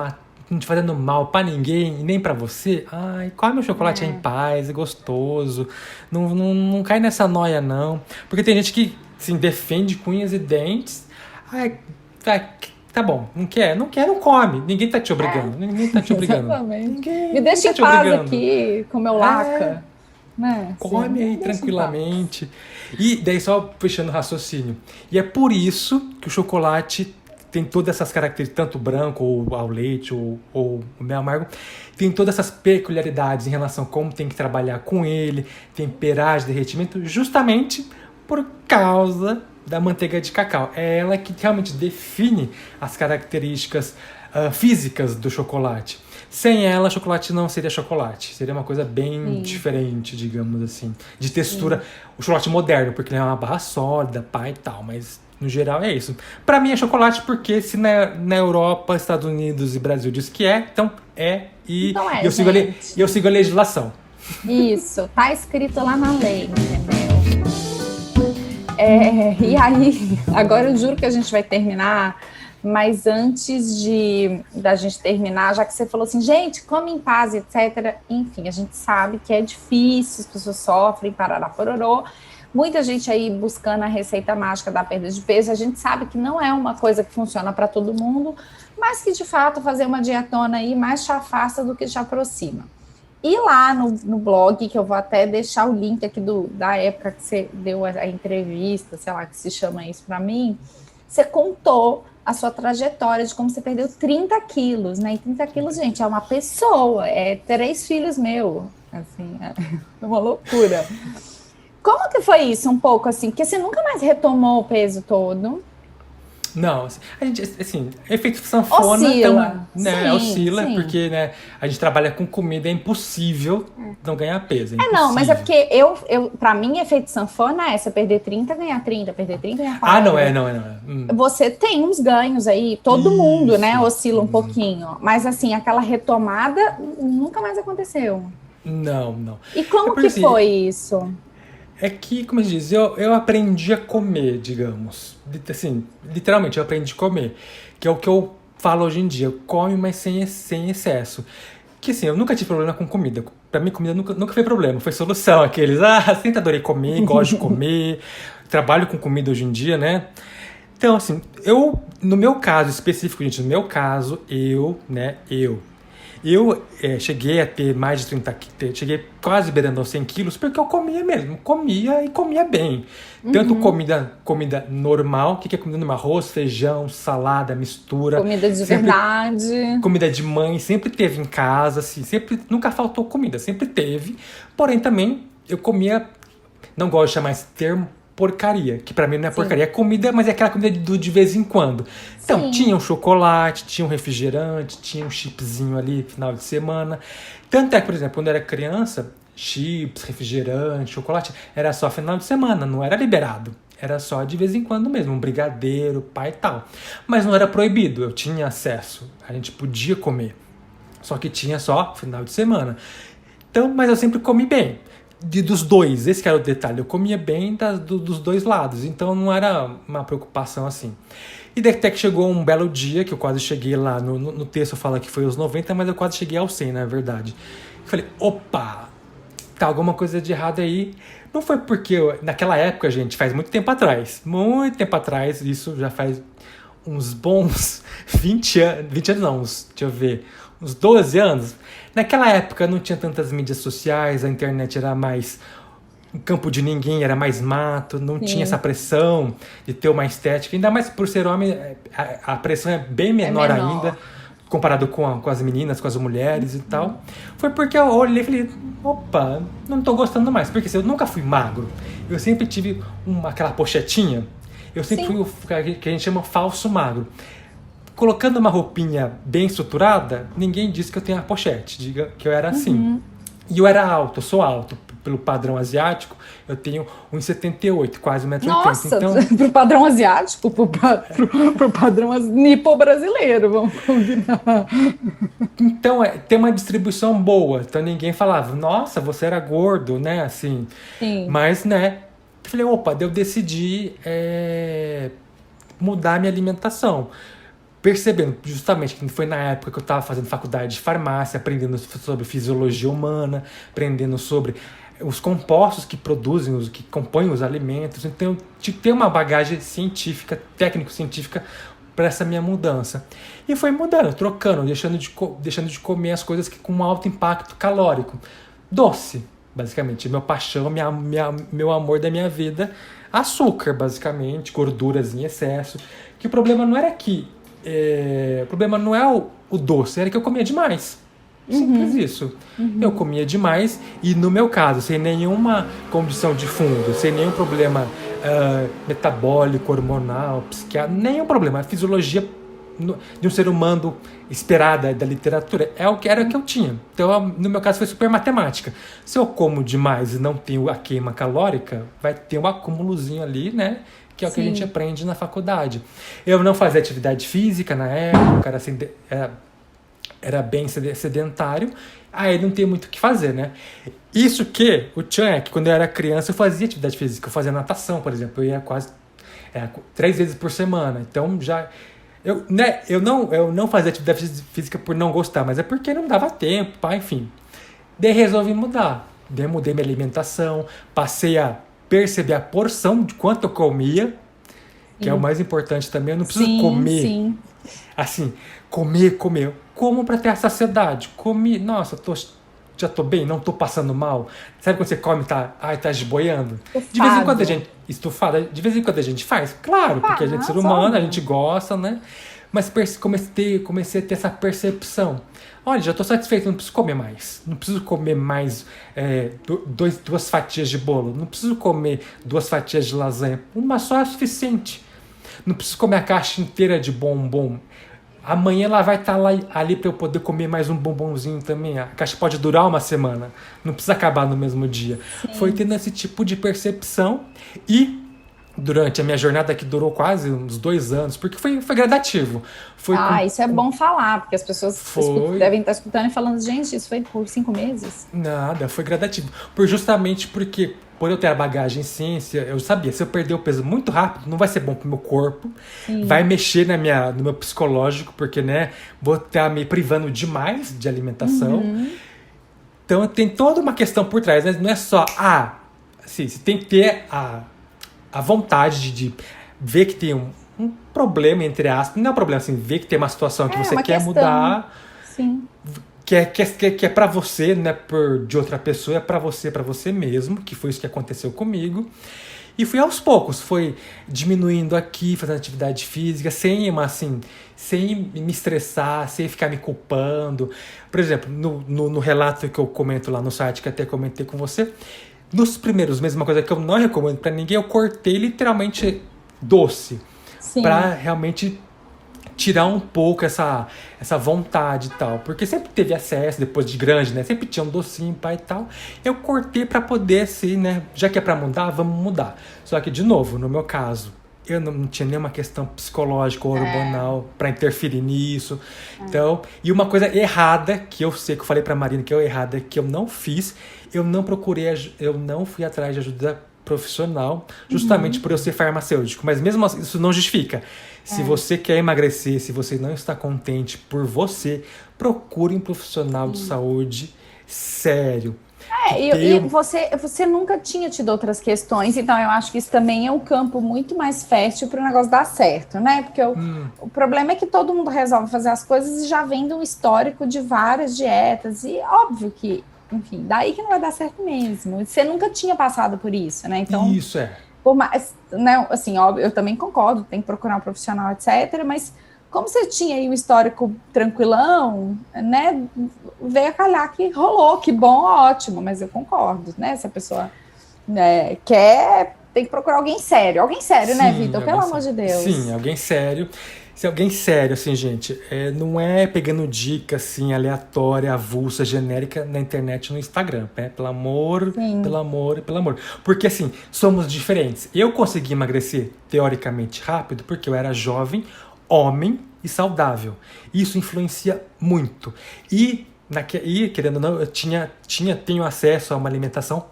não te fazendo mal pra ninguém, e nem pra você, ai, come o chocolate em paz, é gostoso. Não cai nessa noia, não. Porque tem gente que, assim, defende com unhas e dentes. Ai, tá bom, não quer, não come. Ninguém tá te obrigando. Ninguém tá te obrigando. Exatamente. Ninguém, Me deixa tá em te paz obrigando. aqui com o meu laca. Né? Come Sim, aí me deixa em paz. tranquilamente. E daí só fechando o raciocínio. E é por isso que o chocolate tem todas essas características, tanto o branco, ou ao leite, ou o mel amargo, tem todas essas peculiaridades em relação a como tem que trabalhar com ele, temperagem, derretimento, justamente por causa da manteiga de cacau. É ela que realmente define as características físicas do chocolate. Sem ela, chocolate não seria chocolate. Seria uma coisa bem diferente, digamos assim. De textura. O chocolate moderno, porque ele é uma barra sólida, pá e tal. Mas, no geral, é isso. Pra mim é chocolate porque se na Europa, Estados Unidos e Brasil diz que é, então é. E Então eu sigo a legislação. Isso, tá escrito lá na lei, entendeu? E aí, agora eu juro que a gente vai terminar, mas antes da gente terminar, já que você falou assim, gente, come em paz, etc. Enfim, a gente sabe que é difícil, as pessoas sofrem, parará, pororô. Muita gente aí buscando a receita mágica da perda de peso, a gente sabe que não é uma coisa que funciona para todo mundo, mas que de fato fazer uma dietona aí mais te afasta do que te aproxima. E lá no blog, que eu vou até deixar o link aqui da época que você deu a entrevista, sei lá, que se chama isso para mim, você contou a sua trajetória de como você perdeu 30 quilos, né? E 30 quilos, gente, é uma pessoa, é 3 filhos meus, assim, é uma loucura. Como que foi isso um pouco, assim? Porque você nunca mais retomou o peso todo. Não, a gente, assim, efeito sanfona Oscila. Oscila, sim. Porque, né, a gente trabalha com comida, é impossível não ganhar peso. Não, mas é porque pra mim, efeito sanfona é você perder 30, ganhar 30, perder 30, ganhar 40. Não. Você tem uns ganhos aí, todo mundo, né, oscila um pouquinho. Mas, assim, aquela retomada nunca mais aconteceu. Não. E como que foi isso? É que, como se diz, eu aprendi a comer, digamos. Assim, literalmente, eu aprendi a comer. Que é o que eu falo hoje em dia. Eu como, mas sem excesso. Que assim, eu nunca tive problema com comida. Pra mim, comida nunca foi problema. Foi solução. Aqueles, sempre adorei comer, gosto de comer. Trabalho com comida hoje em dia, né? Então, assim, no meu caso específico, gente, eu cheguei a ter mais de 30 quilos, cheguei quase beirando aos 100 quilos, porque eu comia mesmo, comia e comia bem. Tanto comida normal, o que é comida normal? Arroz, feijão, salada, mistura. Comida de verdade. Comida de mãe, sempre teve em casa, assim, nunca faltou comida, sempre teve. Porém, também, eu comia, não gosto de chamar esse termo, porcaria, que pra mim não é porcaria, é comida, mas é aquela comida de vez em quando. Então, tinha um chocolate, tinha um refrigerante, tinha um chipzinho ali, final de semana. Tanto é que, por exemplo, quando eu era criança, chips, refrigerante, chocolate, era só final de semana, não era liberado. Era só de vez em quando mesmo, um brigadeiro, pá e tal. Mas não era proibido, eu tinha acesso, a gente podia comer. Só que tinha só final de semana. Então, mas eu sempre comi bem. Dos dois, esse que era o detalhe. Eu comia bem dos dois lados, então não era uma preocupação assim. E daí até que chegou um belo dia, que eu quase cheguei lá, no texto fala que foi aos 90, mas eu quase cheguei aos 100, na verdade. Eu falei, opa, tá alguma coisa de errado aí. Não foi porque, naquela época, gente, faz muito tempo atrás, isso já faz uns bons 20 anos não, deixa eu ver, uns 12 anos. Naquela época não tinha tantas mídias sociais, a internet era mais um campo de ninguém, era mais mato, não tinha essa pressão de ter uma estética. Ainda mais por ser homem, a pressão é bem menor ainda, comparado com as meninas, com as mulheres e tal. Foi porque eu olhei e falei, opa, não tô gostando mais. Porque assim, eu nunca fui magro, eu sempre tive aquela pochetinha, eu sempre fui o que a gente chama falso magro. Colocando uma roupinha bem estruturada, ninguém disse que eu tenho a pochete, diga que eu era assim. E eu era alto, eu sou alto. Pelo padrão asiático, eu tenho 1,78, quase 1,80 m. Nossa, então, pro padrão asiático, pro padrão nipo-brasileiro, vamos combinar. Então, tem uma distribuição boa. Então, ninguém falava, nossa, você era gordo, né, assim. Sim. Mas, né, eu falei, opa, eu decidi mudar minha alimentação. percebendo justamente que foi na época que eu estava fazendo faculdade de farmácia, aprendendo sobre fisiologia humana, aprendendo sobre os compostos que produzem, que compõem os alimentos. Então, eu tinha que ter uma bagagem científica, técnico-científica, para essa minha mudança. E foi mudando, trocando, deixando de comer as coisas com um alto impacto calórico. Doce, basicamente. Meu paixão, meu amor da minha vida. Açúcar, basicamente, gorduras em excesso. Que o problema não era o problema não é o doce, era que eu comia demais. Simples isso. Eu comia demais e, no meu caso, sem nenhuma condição de fundo, sem nenhum problema metabólico, hormonal, psiquiátrico, nenhum problema. A fisiologia de um ser humano esperada da literatura era o que eu tinha. Então, no meu caso, foi super matemática. Se eu como demais e não tenho a queima calórica, vai ter um acúmulozinho ali, né? Que é o que a gente aprende na faculdade. Eu não fazia atividade física na época, era bem sedentário, aí não tem muito o que fazer, né? Isso que o tchan é que quando eu era criança eu fazia atividade física, eu fazia natação, por exemplo, eu ia quase 3 vezes por semana, então já... Eu não fazia atividade física por não gostar, mas é porque não dava tempo, enfim. Daí resolvi mudar, daí mudei minha alimentação, passei a perceber a porção de quanto eu comia, que é o mais importante também, eu não preciso comer, assim, comer, eu como pra ter a saciedade, comi, nossa, já tô bem, não tô passando mal, sabe quando você come e tá esboiando? De vez em quando a gente, estufada, de vez em quando a gente faz, claro, porque a gente é ser humano, a gente gosta, né, mas comecei a ter essa percepção, olha, já tô satisfeito, não preciso comer mais, não preciso comer mais 2 fatias de bolo, não preciso comer 2 fatias de lasanha, uma só é suficiente, não preciso comer a caixa inteira de bombom. Amanhã ela vai estar ali para eu poder comer mais um bombonzinho também. A caixa pode durar uma semana. Não precisa acabar no mesmo dia. Foi tendo esse tipo de percepção. E durante a minha jornada, que durou quase uns 2 anos, porque foi gradativo. Isso é bom falar, porque as pessoas devem estar escutando e falando, gente, isso foi por 5 meses? Nada, foi gradativo. Justamente porque, por eu ter a bagagem em ciência, eu sabia, se eu perder o peso muito rápido, não vai ser bom pro meu corpo, vai mexer no meu psicológico, porque, né, vou estar me privando demais de alimentação. Então, tem toda uma questão por trás, né? Não é só, assim, você tem que ter a vontade de ver que tem um problema, entre aspas, não é um problema, assim, ver que tem uma situação que você quer mudar, que é pra você, né, de outra pessoa, é pra você mesmo, que foi isso que aconteceu comigo. E fui aos poucos, foi diminuindo aqui, fazendo atividade física, sem me estressar, sem ficar me culpando. Por exemplo, no relato que eu comento lá no site, que até comentei com você, nos primeiros meses, uma coisa que eu não recomendo pra ninguém, eu cortei literalmente doce. Pra realmente tirar um pouco essa vontade e tal. Porque sempre teve acesso, depois de grande, né? Sempre tinha um docinho, pai e tal. Eu cortei pra poder, assim, né? Já que é pra mudar, vamos mudar. Só que, de novo, no meu caso, eu não tinha nenhuma questão psicológica ou hormonal pra interferir nisso. Então, e uma coisa errada, que eu sei, que eu falei pra Marina que é errada, que eu não fiz, eu não fui atrás de ajuda profissional, justamente por eu ser farmacêutico. Mas mesmo assim, isso não justifica. Se você quer emagrecer, se você não está contente por você, procure um profissional de saúde sério. E você nunca tinha tido outras questões, então eu acho que isso também é um campo muito mais fértil para o negócio dar certo, né? Porque o problema é que todo mundo resolve fazer as coisas e já vem de um histórico de várias dietas, e óbvio que, enfim, daí que não vai dar certo mesmo. Você nunca tinha passado por isso, né? Então, isso por mais, né, assim, óbvio, eu também concordo, tem que procurar um profissional, etc., mas como você tinha aí um histórico tranquilão, né, veio a calhar que rolou, que bom, ótimo, mas eu concordo, né, se a pessoa quer, tem que procurar alguém sério, né, Vitor, pelo amor de Deus. Sim, alguém sério. Se alguém sério, assim, gente, não é pegando dica, assim, aleatória, avulsa, genérica na internet, no Instagram, né? Pelo amor. Porque, assim, somos diferentes. Eu consegui emagrecer, teoricamente, rápido, porque eu era jovem, homem e saudável. Isso influencia muito. E querendo ou não, eu tenho acesso a uma alimentação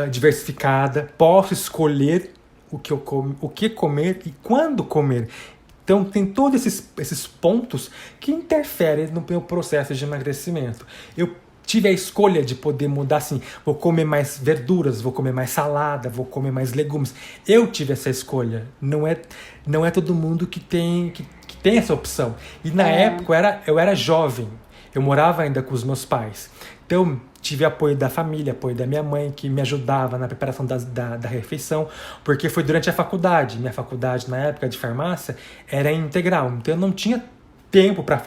diversificada, posso escolher o que comer e quando comer. Então, tem todos esses pontos que interferem no meu processo de emagrecimento. Eu tive a escolha de poder mudar, assim, vou comer mais verduras, vou comer mais salada, vou comer mais legumes. Eu tive essa escolha. Não é todo mundo que tem essa opção. E na época eu era jovem. Eu morava ainda com os meus pais. Então, tive apoio da família, apoio da minha mãe, que me ajudava na preparação da refeição, porque foi durante a faculdade. Minha faculdade, na época de farmácia, era integral. Então, eu não tinha tempo para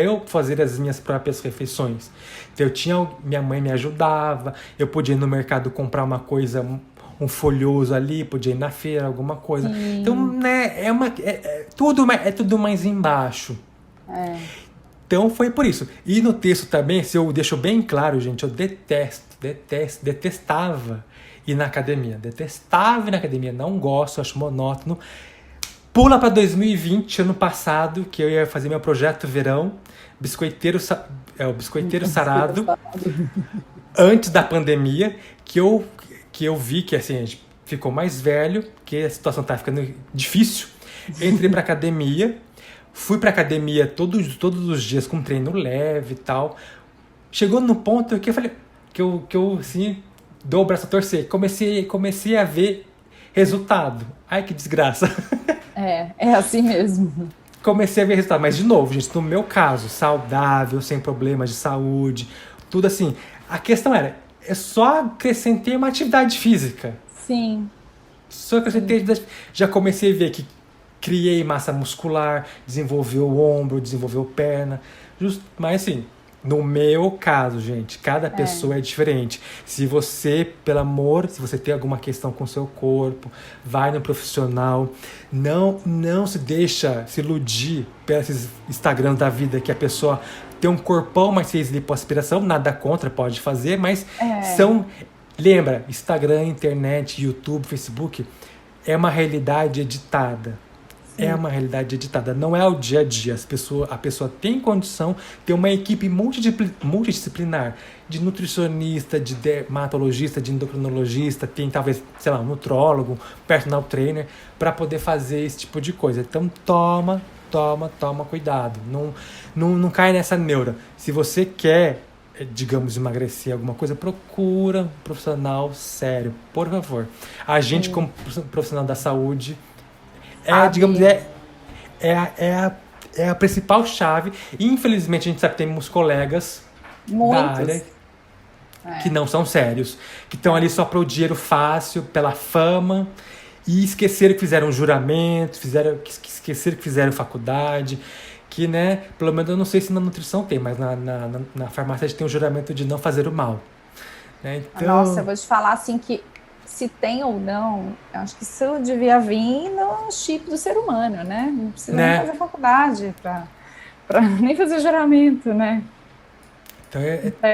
eu fazer as minhas próprias refeições. Então, minha mãe me ajudava, eu podia ir no mercado comprar uma coisa, um folhoso ali, podia ir na feira, alguma coisa. Sim. Então, né, tudo mais embaixo. Então, foi por isso. E no texto também, se eu deixo bem claro, gente, eu detestava ir na academia. Detestava ir na academia, não gosto, acho monótono. Pula para 2020, ano passado, que eu ia fazer meu projeto verão, biscoiteiro sarado, antes da pandemia, que eu vi que assim, a gente ficou mais velho, que a situação tá ficando difícil. Entrei pra academia, fui pra academia todos os dias com treino leve e tal. Chegou no ponto que eu falei, que eu assim, dou o braço a torcer. Comecei a ver resultado. Ai, que desgraça. É assim mesmo. Comecei a ver resultado, mas de novo, gente, no meu caso, saudável, sem problemas de saúde, tudo assim. A questão eu só acrescentei uma atividade física. Sim. Só acrescentei, já comecei a ver que criei massa muscular, desenvolveu o ombro, desenvolveu perna, mas assim, no meu caso, gente, cada pessoa é diferente. Se você, se você tem alguma questão com o seu corpo, vai no profissional. Não se deixa se iludir pelos Instagram da vida que a pessoa tem um corpão, mas fez lipoaspiração, nada contra, pode fazer, mas lembra, Instagram, internet, YouTube, Facebook, é uma realidade editada. É uma realidade editada, não é o dia a dia. A pessoa tem condição, tem uma equipe multidisciplinar de nutricionista, de dermatologista, de endocrinologista, tem talvez, sei lá, um nutrólogo, personal trainer, para poder fazer esse tipo de coisa. Então toma cuidado, não cai nessa neura. Se você quer, digamos, emagrecer alguma coisa, procura um profissional sério, por favor. A gente, como profissional da saúde, digamos, é a principal chave. E, infelizmente, a gente sabe que temos colegas da área que não são sérios, que estão ali só para o dinheiro fácil, pela fama, e esqueceram que fizeram juramento, esqueceram que fizeram faculdade, que, né, pelo menos eu não sei se na nutrição tem, mas na farmácia a gente tem o juramento de não fazer o mal. Né? Então... Nossa, eu vou te falar assim que se tem ou não, eu acho que isso devia vir no chip do ser humano, né? Não precisa nem fazer faculdade para nem fazer juramento, né? Então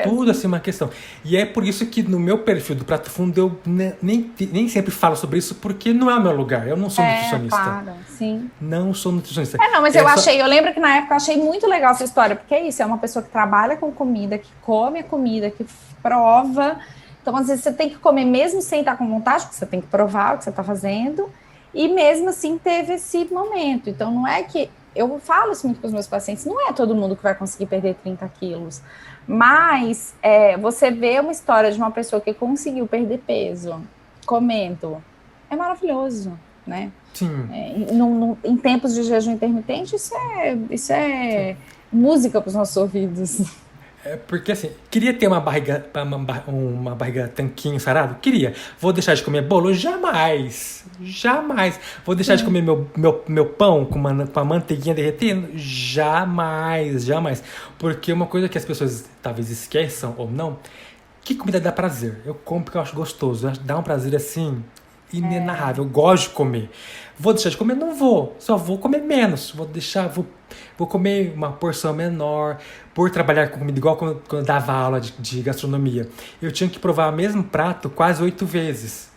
tudo assim uma questão. E é por isso que no meu perfil do Prato Fundo eu nem sempre falo sobre isso, porque não é o meu lugar. Eu não sou nutricionista. Claro, sim. Não sou nutricionista. Não, mas eu lembro que na época eu achei muito legal essa história, porque é isso, é uma pessoa que trabalha com comida, que come a comida, que prova. Então, às vezes, você tem que comer mesmo sem estar com vontade, porque você tem que provar o que você está fazendo, e mesmo assim teve esse momento. Então, não é que... Eu falo isso muito com os meus pacientes, não é todo mundo que vai conseguir perder 30 quilos, mas você vê uma história de uma pessoa que conseguiu perder peso comendo, é maravilhoso, né? Sim. Em tempos de jejum intermitente, isso é música para os nossos ouvidos. Porque assim, queria ter uma barriga tanquinho sarado? Queria. Vou deixar de comer bolo? Jamais. Vou deixar de comer meu pão com a manteiguinha derretendo? Jamais. Porque uma coisa que as pessoas talvez esqueçam ou não, que comida dá prazer. Eu como porque eu acho gostoso. Dá um prazer assim, inenarrável. Eu gosto de comer. Vou deixar de comer? Não vou. Só vou comer menos. Vou comer uma porção menor. Por trabalhar com comida, igual quando eu dava aula de gastronomia. Eu tinha que provar o mesmo prato quase 8 vezes.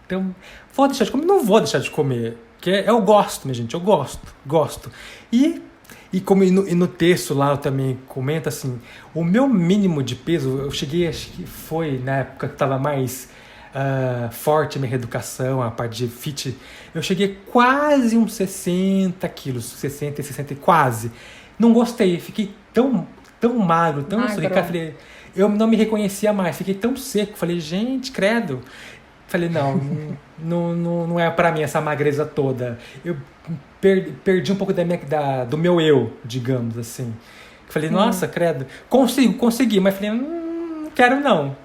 Então, vou deixar de comer? Não vou deixar de comer. Porque eu gosto, minha gente. Eu gosto. E no texto lá eu também comento assim, o meu mínimo de peso, eu cheguei, acho que foi na época que estava mais forte a minha reeducação, a parte de fit. Eu cheguei quase uns 60 quilos, 60 e 60 quase. Não gostei, fiquei tão magro, tão suricado. Falei, eu não me reconhecia mais, fiquei tão seco. Falei, gente, credo. Falei, não é pra mim essa magreza toda. Eu perdi um pouco do meu eu, digamos assim. Falei, nossa, credo. Consegui, mas falei, quero não.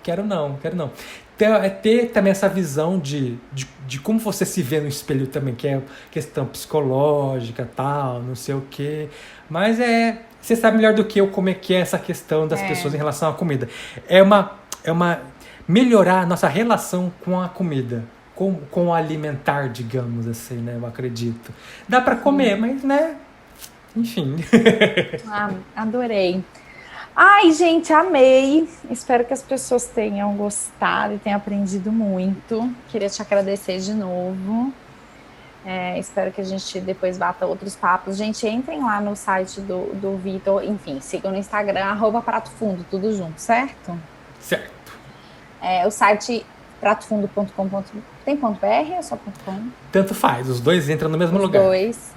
Então, é ter também essa visão de como você se vê no espelho também, que é questão psicológica, tal, não sei o quê. Mas você sabe melhor do que eu como é que é essa questão das pessoas em relação à comida. É uma melhorar a nossa relação com a comida, com o alimentar, digamos assim, né? Eu acredito. Dá pra comer, mas, né? Enfim. Adorei. Ai, gente, amei. Espero que as pessoas tenham gostado e tenham aprendido muito. Queria te agradecer de novo. Espero que a gente depois bata outros papos. Gente, entrem lá no site do Vitor. Enfim, sigam no Instagram, @pratofundo, tudo junto, certo? Certo. O site pratofundo.com.br. Tem .br ou só .com? Tanto faz, os dois entram no mesmo lugar. Os dois.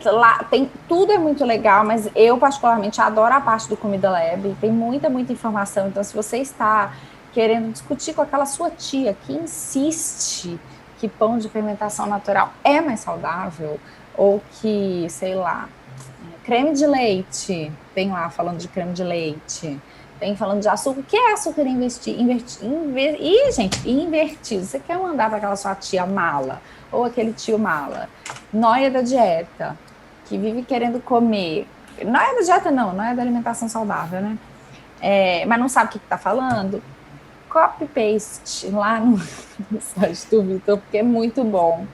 Lá tudo é muito legal, mas eu particularmente adoro a parte do Comida Lab. Tem muita informação. Então, se você está querendo discutir com aquela sua tia que insiste que pão de fermentação natural é mais saudável, ou que, sei lá, creme de leite, tem lá falando de creme de leite, tem falando de açúcar. O que é açúcar invertido? Você quer mandar para aquela sua tia mala, ou aquele tio mala, nóia da dieta, que vive querendo comer. Nóia da dieta não, nóia da alimentação saudável, né? Mas não sabe o que está falando? Copy-paste lá no site do Vitor, porque é muito bom.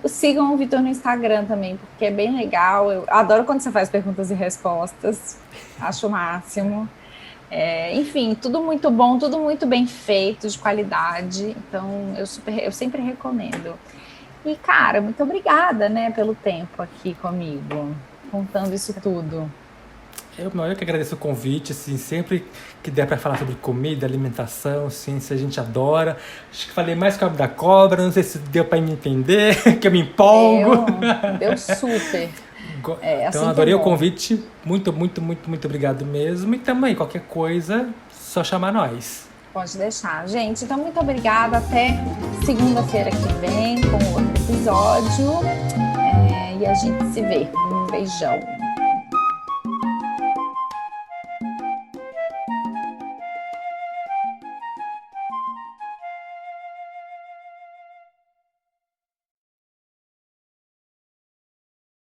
Sigam o Vitor no Instagram também, porque é bem legal. Eu adoro quando você faz perguntas e respostas. Acho o máximo. Enfim, tudo muito bom, tudo muito bem feito, de qualidade. Então, eu sempre recomendo. E, cara, muito obrigada, né, pelo tempo aqui comigo, contando isso tudo. Eu que agradeço o convite, assim, sempre que der para falar sobre comida, alimentação, ciência, a gente adora. Acho que falei mais que o da cobra, não sei se deu para me entender, que eu me empolgo. Deu super. Então, adorei o convite, muito obrigado mesmo. E também, qualquer coisa, só chamar nós. Pode deixar, gente. Então, muito obrigada. Até segunda-feira que vem com outro episódio. E a gente se vê. Um beijão.